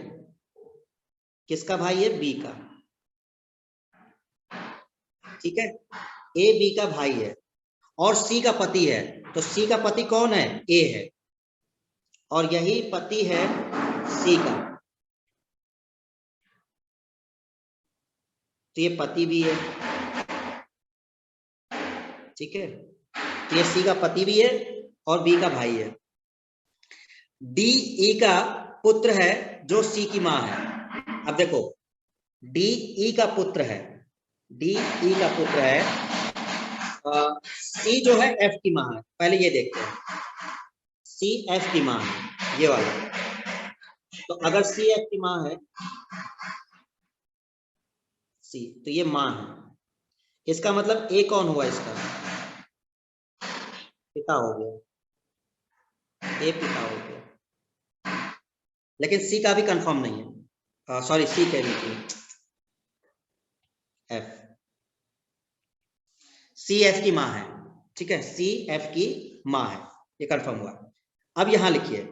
किसका भाई है? बी का, ठीक है। ए बी का भाई है और सी का पति है, तो सी का पति कौन है? ए है, और यही पति है सी का, तो ये पति भी है, ठीक है, तो ये सी का पति भी है और बी का भाई है। डी ई का पुत्र है जो सी की मां है। अब देखो, डी ई का पुत्र है, डी ई का पुत्र है, सी जो है एफ की मां है। पहले ये देखते हैं, सी एफ की मां है, ये वाला। तो अगर सी एफ की मां है, सी, तो ये मां है। इसका मतलब ए कौन हुआ इसका? पिता हो गया, ए पिता हो गया। लेकिन सी का भी कंफर्म नहीं है, सॉरी सी कह रही थी, एफ, सी एफ की मां है। ठीक है, सी एफ की मां है, ये कंफर्म हुआ। अब यहां लिखिए,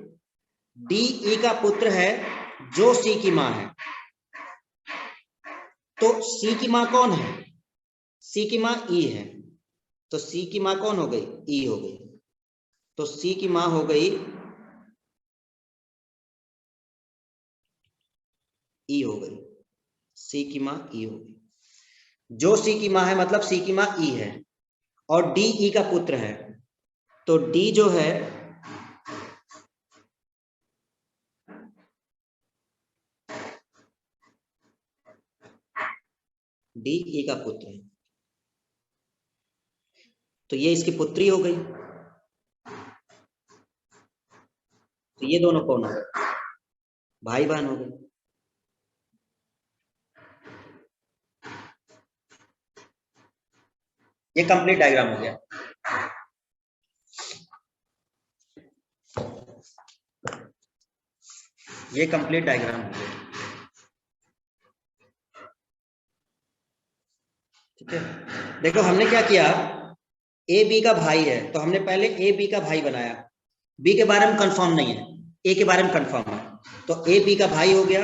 डी ई का पुत्र है जो सी की मां है। तो सी की मां कौन है? सी की मां ई है, तो सी की मां कौन हो गई? ई हो गई। तो सी की मां हो गई ई हो गई, सी की मां ई हो गई। जो सी की मां है मतलब सी की मां ई है, और डी ई का पुत्र है, तो डी जो है डी ई का पुत्र है, तो ये इसकी पुत्री हो गई। तो ये दोनों कौन हो गए? भाई बहन हो गए। ये कंप्लीट डायग्राम हो गया। ये कंप्लीट डायग्राम हो गया। ठीक है, देखो हमने क्या किया, ए बी का भाई है तो हमने पहले ए बी का भाई बनाया। बी के बारे में कंफर्म नहीं है, ए के बारे में कंफर्म है, तो ए बी का भाई हो गया।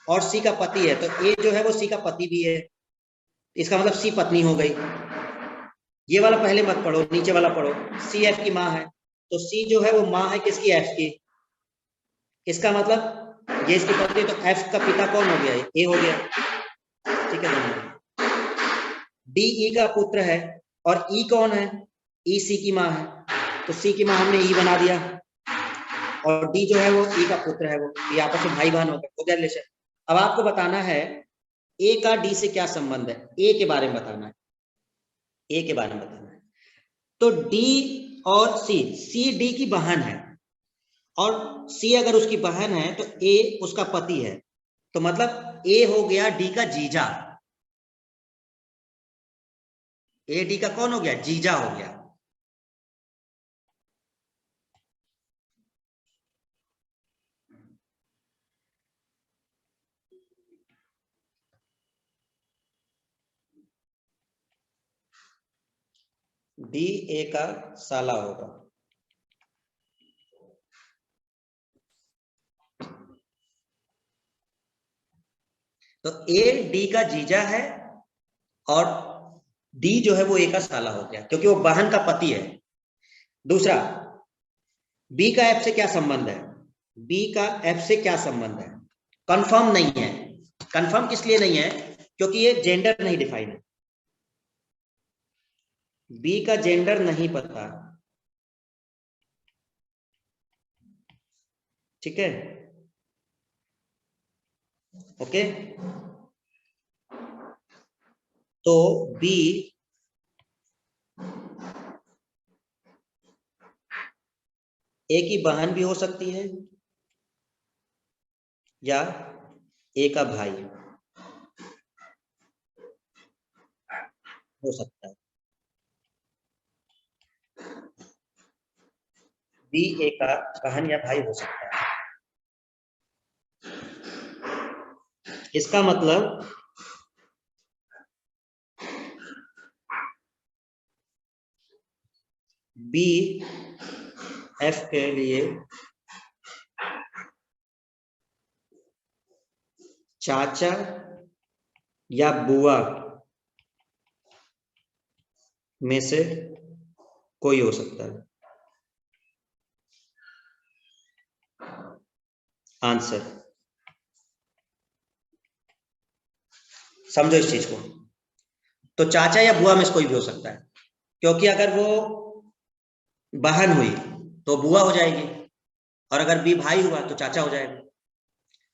और सी का पति है, तो ए जो है वो सी का पति भी है, इसका मतलब सी पत्नी हो गई। ये वाला पहले मत पढ़ो, नीचे वाला पढ़ो। सी एफ की माँ है, तो सी जो है वो माँ है किसकी? एफ की। इसका मतलब ये इसकी पत्नी, तो एफ का पिता कौन हो गया? ए हो गया। ठीक है, डी ई का पुत्र है, और ई कौन है? ई सी की माँ है, तो सी की माँ हमने ई बना दिया, और डी जो है वो ई का पुत्र है, वो ये आपस में भाई बहन हो गया रिलेशन। अब आपको बताना है ए का डी से क्या संबंध है, ए के बारे में बताना है, ए के बारे में बताना है। तो डी और सी डी की बहन है, और सी अगर उसकी बहन है तो ए उसका पति है, तो मतलब ए हो गया डी का जीजा। ए डी का कौन हो गया? जीजा हो गया। डी ए का साला होगा। तो ए डी का जीजा है, और डी जो है वो ए का साला हो गया, क्योंकि वो बहन का पति है। दूसरा, बी का एफ से क्या संबंध है? बी का एफ से क्या संबंध है? कंफर्म नहीं है। कंफर्म किस लिए नहीं है? क्योंकि ये जेंडर नहीं डिफाइन है, बी का जेंडर नहीं पता। ठीक है, ओके। तो बी ए की बहन भी हो सकती है, या ए का भाई हो सकता है। बी ए का बहन या भाई हो सकता है। इसका मतलब बी एफ के लिए चाचा या बुआ में से कोई हो सकता है। आंसर समझो इस चीज को, तो चाचा या बुआ में से कोई भी हो सकता है, क्योंकि अगर वो बहन हुई तो बुआ हो जाएगी, और अगर बी भाई हुआ तो चाचा हो जाएगा।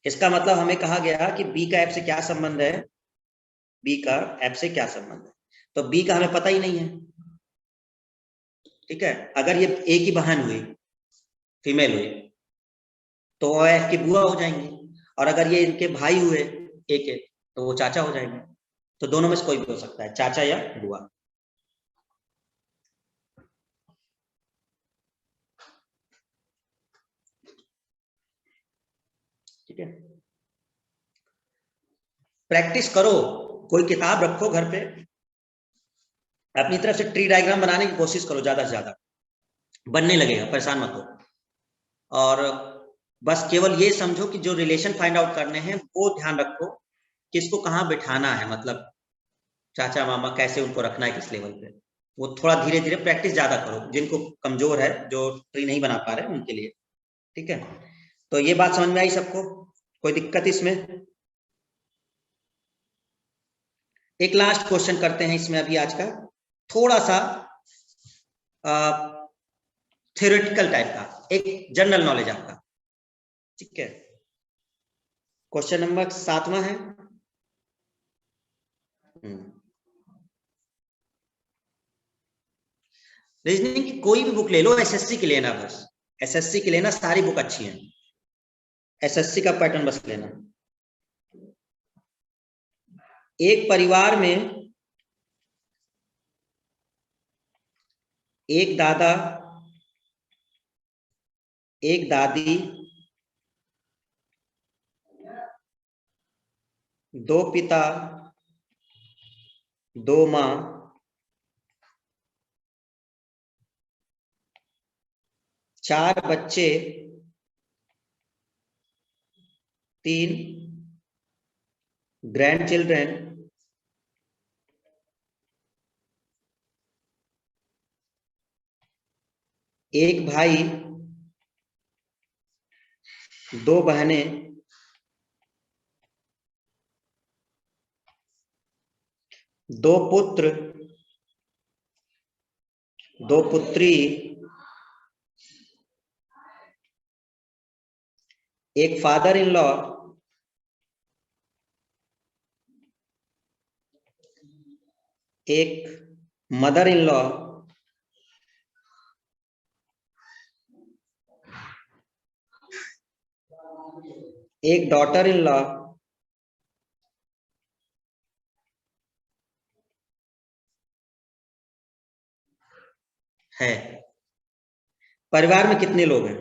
इसका मतलब हमें कहा गया कि बी का एफ से क्या संबंध है, बी का एफ से क्या संबंध है, तो बी का हमें पता ही नहीं है। ठीक है, अगर ये ए की बहन हुई, फीमेल हुई, तो वो एफ की बुआ हो जाएंगी, और अगर ये इनके भाई हुए ए के, तो वो चाचा हो जाएंगे। तो दोनों में से कोई भी हो सकता है, चाचा या बुआ। ठीक है, प्रैक्टिस करो, कोई किताब रखो घर पे, अपनी तरफ से ट्री डायग्राम बनाने की कोशिश करो, ज्यादा से ज्यादा बनने लगेगा, परेशान मत हो। और बस केवल ये समझो कि जो रिलेशन फाइंड आउट करने हैं वो ध्यान रखो, किसको कहाँ बिठाना है, मतलब चाचा मामा कैसे उनको रखना है, किस लेवल पे, वो थोड़ा धीरे धीरे प्रैक्टिस ज्यादा करो, जिनको कमजोर है, जो ट्री नहीं बना पा रहे उनके लिए। ठीक है, तो ये बात समझ में आई सबको, कोई दिक्कत इसमें? एक लास्ट क्वेश्चन करते हैं इसमें अभी आज का, थोड़ा सा थ्योरेटिकल टाइप का, एक जनरल नॉलेज आपका। ठीक है, क्वेश्चन नंबर 7वां है। रीजनिंग की कोई भी बुक ले लो, एसएससी की लेना, बस एसएससी की लेना, सारी बुक अच्छी हैं, एसएससी का पैटर्न बस लेना। एक परिवार में एक दादा, एक दादी, दो पिता, दो माँ, चार बच्चे, तीन ग्रैंड चिल्ड्रेन, एक भाई, दो बहनें, दो पुत्र, दो पुत्री, एक फादर इन लॉ, एक मदर इन लॉ, एक डॉटर इन लॉ, है। परिवार में कितने लोग हैं?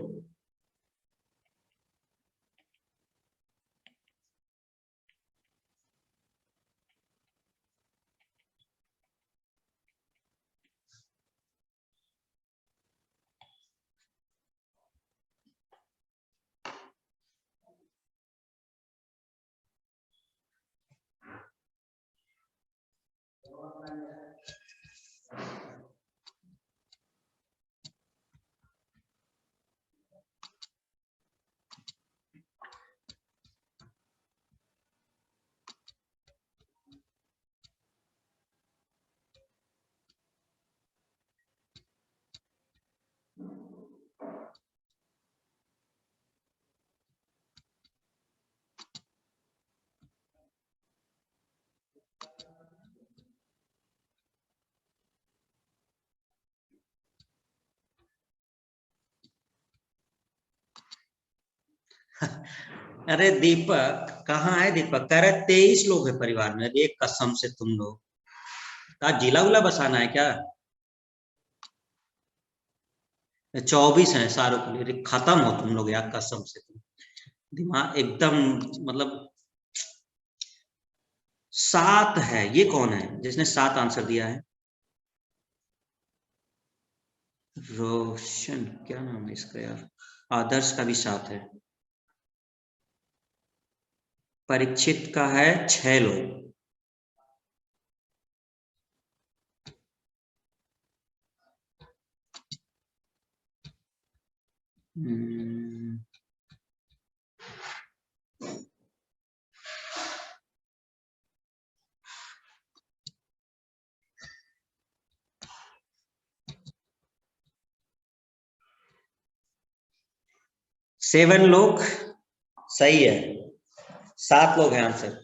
अरे दीपक कहाँ है? दीपक कह रहे 23 लोग हैं परिवार में। एक कसम से तुम लोग का जिला उला बसाना है क्या? 24 है शाहरुख अली, खत्म हो तुम लोग यार, कसम से तुम दिमाग एकदम, मतलब 7 है। ये कौन है जिसने 7 आंसर दिया है? रोशन, क्या नाम है इसका यार? आदर्श का भी 7 है। परीक्षित का है 6 लोग। हम्म, 7 लोग सही है, 7 लोग हैं आंसर।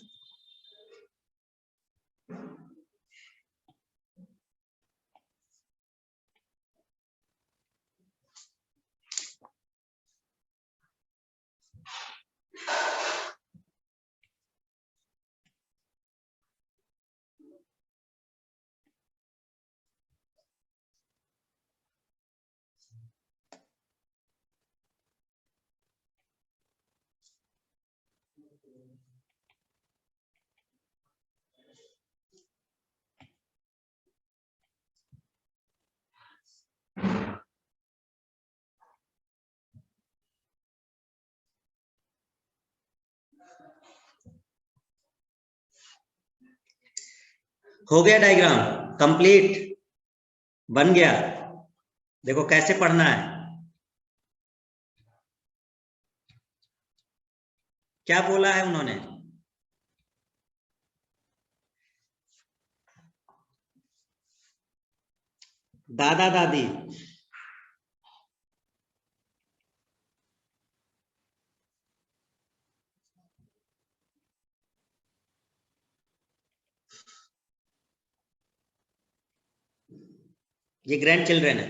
हो गया डायग्राम कंप्लीट, बन गया। देखो कैसे पढ़ना है, क्या बोला है उन्होंने। दादा दादी, ये ग्रैंड चिल्ड्रन है।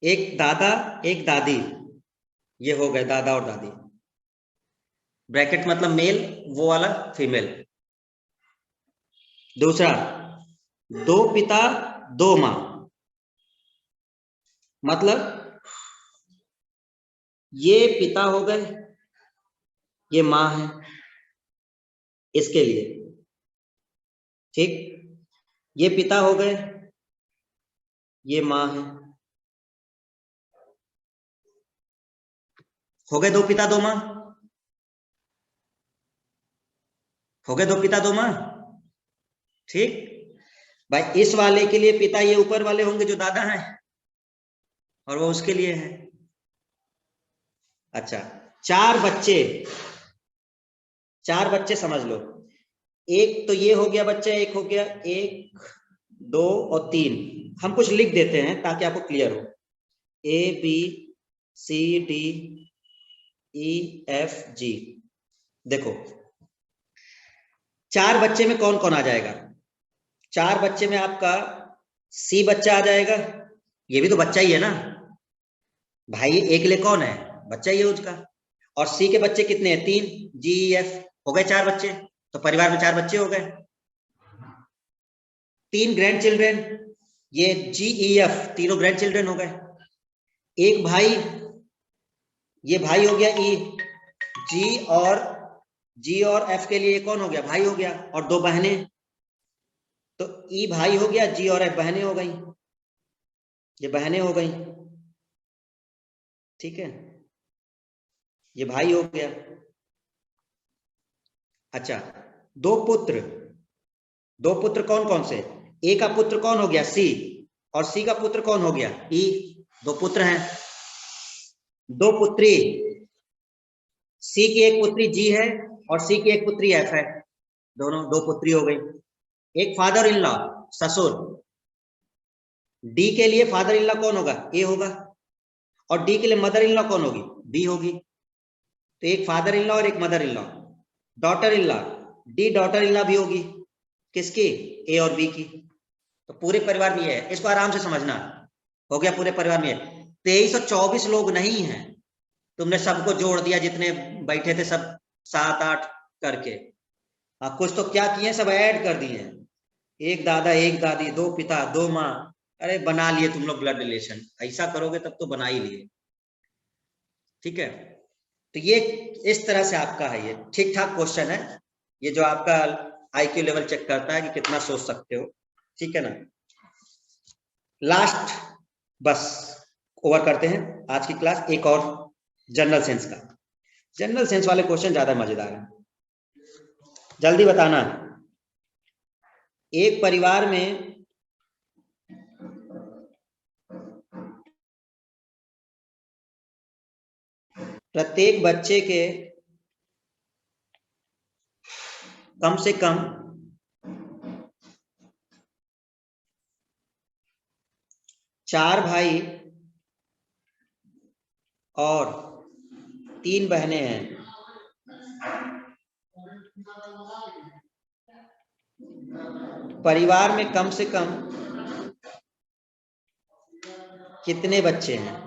एक दादा एक दादी, ये हो गए दादा और दादी। ब्रैकेट मतलब मेल, वो वाला फीमेल। दूसरा, 2 पिता 2 माँ, मतलब ये पिता हो गए, ये माँ है इसके लिए, ठीक। ये पिता हो गए, ये माँ है। हो गए 2 पिता 2 माँ, हो गए 2 पिता 2 माँ, ठीक। भाई इस वाले के लिए पिता ये ऊपर वाले होंगे जो दादा हैं, और वो उसके लिए है। अच्छा, 4 बच्चे, 4 बच्चे समझ लो। एक तो ये हो गया बच्चा, एक हो गया, 1 2 और 3। हम कुछ लिख देते हैं ताकि आपको क्लियर हो। A B C D E F G। देखो 4 बच्चे में कौन कौन आ जाएगा। 4 बच्चे में आपका C बच्चा आ जाएगा, ये भी तो बच्चा ही है ना भाई, एक लिए कौन है, बच्चा ही है उसका। और C के बच्चे कितने हैं, 3, G E F, हो गए 4 बच्चे। तो परिवार में 4 बच्चे हो गए। 3 ग्रैंड चिल्ड्रेन, ये G E F तीनों ग्रैंड चिल्ड्रेन हो गए। एक भाई, ये भाई हो गया E, G और F के लिए कौन हो गया, भाई हो गया। और 2 बहनें, तो E भाई हो गया, G और F बहनें हो गई, ये बहनें हो गई, ठीक है। ये भाई हो गया। अच्छा, 2 पुत्र, 2 पुत्र कौन कौन से, ए का पुत्र कौन हो गया, सी, और सी का पुत्र कौन हो गया, ई। 2 पुत्र हैं। 2 पुत्री, सी की एक पुत्री जी है और सी की एक पुत्री एफ है, दोनों 2 पुत्री हो गई। एक फादर इन लॉ, ससुर, डी के लिए फादर इन लॉ कौन होगा, ए होगा। और डी के लिए मदर इन लॉ कौन होगी, बी होगी। तो एक फादर इन लॉ और एक mother in law. Daughter in law, D daughter in law भी होगी, किसकी, ए और बी की। तो पूरे परिवार में है, इसको आराम से समझना। हो गया पूरे परिवार में 2324 लोग नहीं है, तुमने सबको जोड़ दिया जितने बैठे थे सब, 7 8 करके। कुछ तो क्या किए, सब ऐड कर दिए। एक दादा एक दादी, 2 पिता 2 माँ, अरे बना लिए तुम लोग ब्लड रिलेशन, ऐसा करोगे तब तो बना ही लिए, ठीक है। तो ये इस तरह से आपका है, ये ठीक ठाक क्वेश्चन है, ये जो आपका आईक्यू लेवल चेक करता है कि कितना सोच सकते हो, ठीक है ना। लास्ट, बस ओवर करते हैं आज की क्लास। एक और जनरल सेंस का, जनरल सेंस वाले क्वेश्चन ज्यादा मजेदार है, जल्दी बताना। एक परिवार में प्रत्येक बच्चे के कम से कम 4 भाई और 3 बहनें हैं, परिवार में कम से कम कितने बच्चे हैं?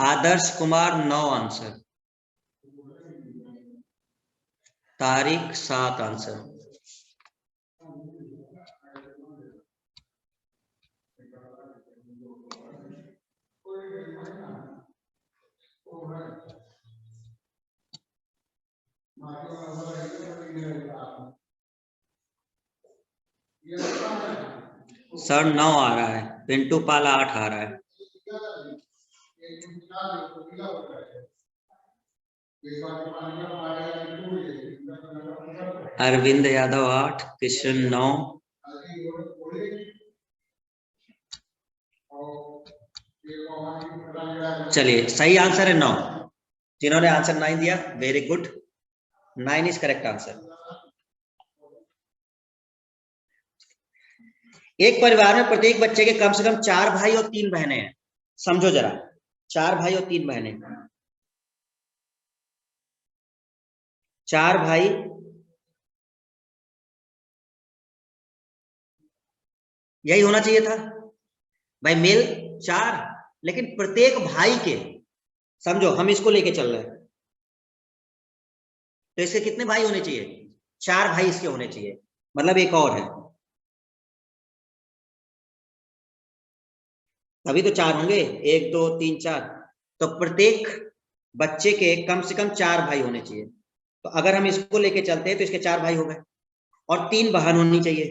Adarsh Kumar 9 answer, Tariq 7 answer. Sir 9 आ रहा है, पिंटू पाला 8 आ रहा है। अरविंद यादव 8, कृष्ण 9, चलिए सही आंसर है 9। जिन्होंने आंसर 9 दिया very good, 9 is correct answer. एक परिवार में प्रत्येक बच्चे के कम से कम 4 भाई और 3 बहनें हैं। समझो जरा, 4 भाई और 3 बहनें, 4 भाई यही होना चाहिए था भाई, मेल 4, लेकिन प्रत्येक भाई के, समझो हम इसको लेके चल रहे हैं, तो इसके कितने भाई होने चाहिए? 4 भाई इसके होने चाहिए, मतलब एक और है, तभी तो 4 होंगे, 1 2 3 4, तो प्रत्येक बच्चे के कम से कम 4 भाई होने चाहिए। तो अगर हम इसको लेके चलते हैं तो इसके 4 भाई हो गए, और 3 बहन होनी चाहिए,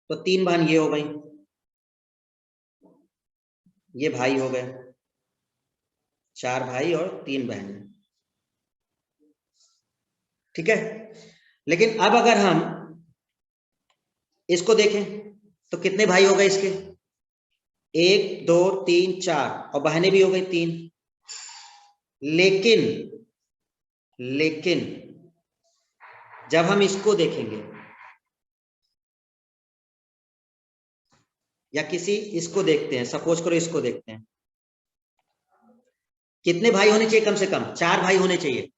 तो 3 बहन ये हो गई, ये भाई हो गए, 4 भाई और 3 बहन, ठीक है। लेकिन अब अगर हम इसको देखें तो कितने भाई हो गए इसके? 1 2 3 4, और बहनें भी हो गई 3। लेकिन जब हम इसको देखेंगे या किसी इसको देखते हैं, सपोज करो इसको देखते हैं, कितने भाई होने चाहिए? कम से कम 4 भाई होने चाहिए,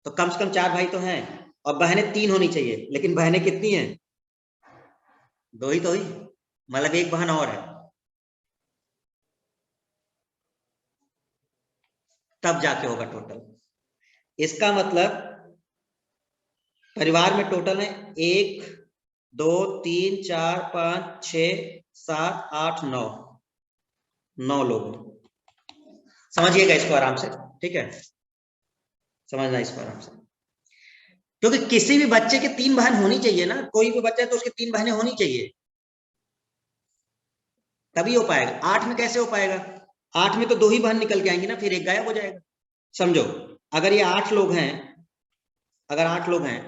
तो कम से कम 4 भाई तो हैं, और बहनें 3 होनी चाहिए, लेकिन बहनें कितनी हैं? 2 ही तो हुई, मतलब एक बहन और है, तब जाके होगा टोटल। इसका मतलब परिवार में टोटल है 1 2 3 4 5 6 7 8 9, 9 लोग। समझिएगा इसको आराम से, ठीक है, समझना इसको आराम से, क्योंकि किसी भी बच्चे के 3 बहन होनी चाहिए ना, कोई भी बच्चा है तो उसके 3 बहनें होनी चाहिए, तभी हो पाएगा। 8 में कैसे हो पाएगा? 8 में तो 2 ही बहन निकल के आएंगी ना, फिर एक गायब हो जाएगा। समझो, अगर ये 8 लोग हैं, अगर 8 लोग हैं,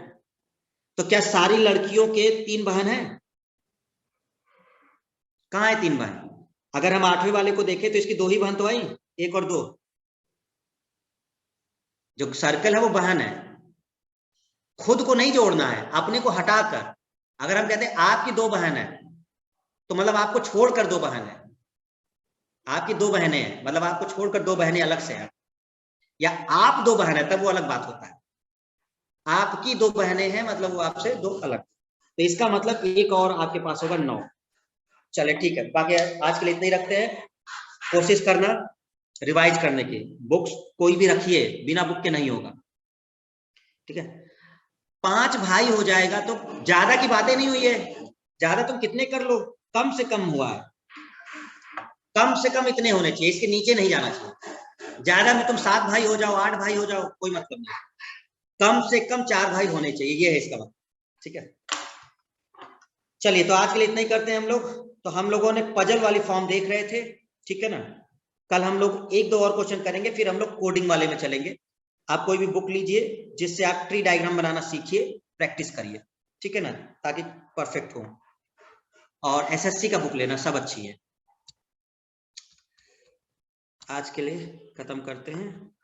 तो क्या सारी लड़कियों के 3 बहन हैं? कहाँ है 3 बहन? अगर हम 8वें वाले को देखें तो इसकी 2 ही बहन तो आई, 1 और 2, जो सर्कल है वो बहन है, खुद को नहीं जोड़ना है, अपने को हटाकर। अगर हम कहते हैं आपकी 2 बहन है, तो मतलब आपको छोड़कर 2 बहन है, आपकी 2 बहनें हैं, मतलब आपको छोड़कर 2 बहनें अलग से हैं, या आप 2 बहन है तब वो अलग बात होता है, आपकी 2 बहनें हैं मतलब वो आपसे 2 अलग, तो इसका मतलब एक और आपके पास होगा 9। चले ठीक है, बाकी आज के लिए इतना ही रखते हैं। कोशिश करना रिवाइज करने की, बुक्स कोई भी रखिए, बिना बुक के नहीं होगा, ठीक है। 5 भाई हो जाएगा तो ज्यादा की बातें नहीं हुई है, ज्यादा तुम कितने कर लो, कम से कम हुआ है, कम से कम इतने होने चाहिए, इसके नीचे नहीं जाना चाहिए। ज्यादा में तुम 7 भाई हो जाओ, 8 भाई हो जाओ, कोई मतलब नहीं, कम से कम 4 भाई होने चाहिए, ये है इसका मतलब, ठीक है। चलिए तो आज के लिए इतना ही करते हैं हम लोग। तो हम लोगों ने पजल वाली फॉर्म देख रहे थे, ठीक है ना। कल हम लोग 1 2 और क्वेश्चन करेंगे, फिर हम लोग कोडिंग वाले में चलेंगे, आप कोई भी बुक लीजिए जिससे आप ट्री डायग्राम बनाना सीखिए, प्रैक्टिस करिए, ठीक है ना, ताकि परफेक्ट हो। और एसएससी का बुक लेना, सब अच्छी है। आज के लिए खत्म करते हैं।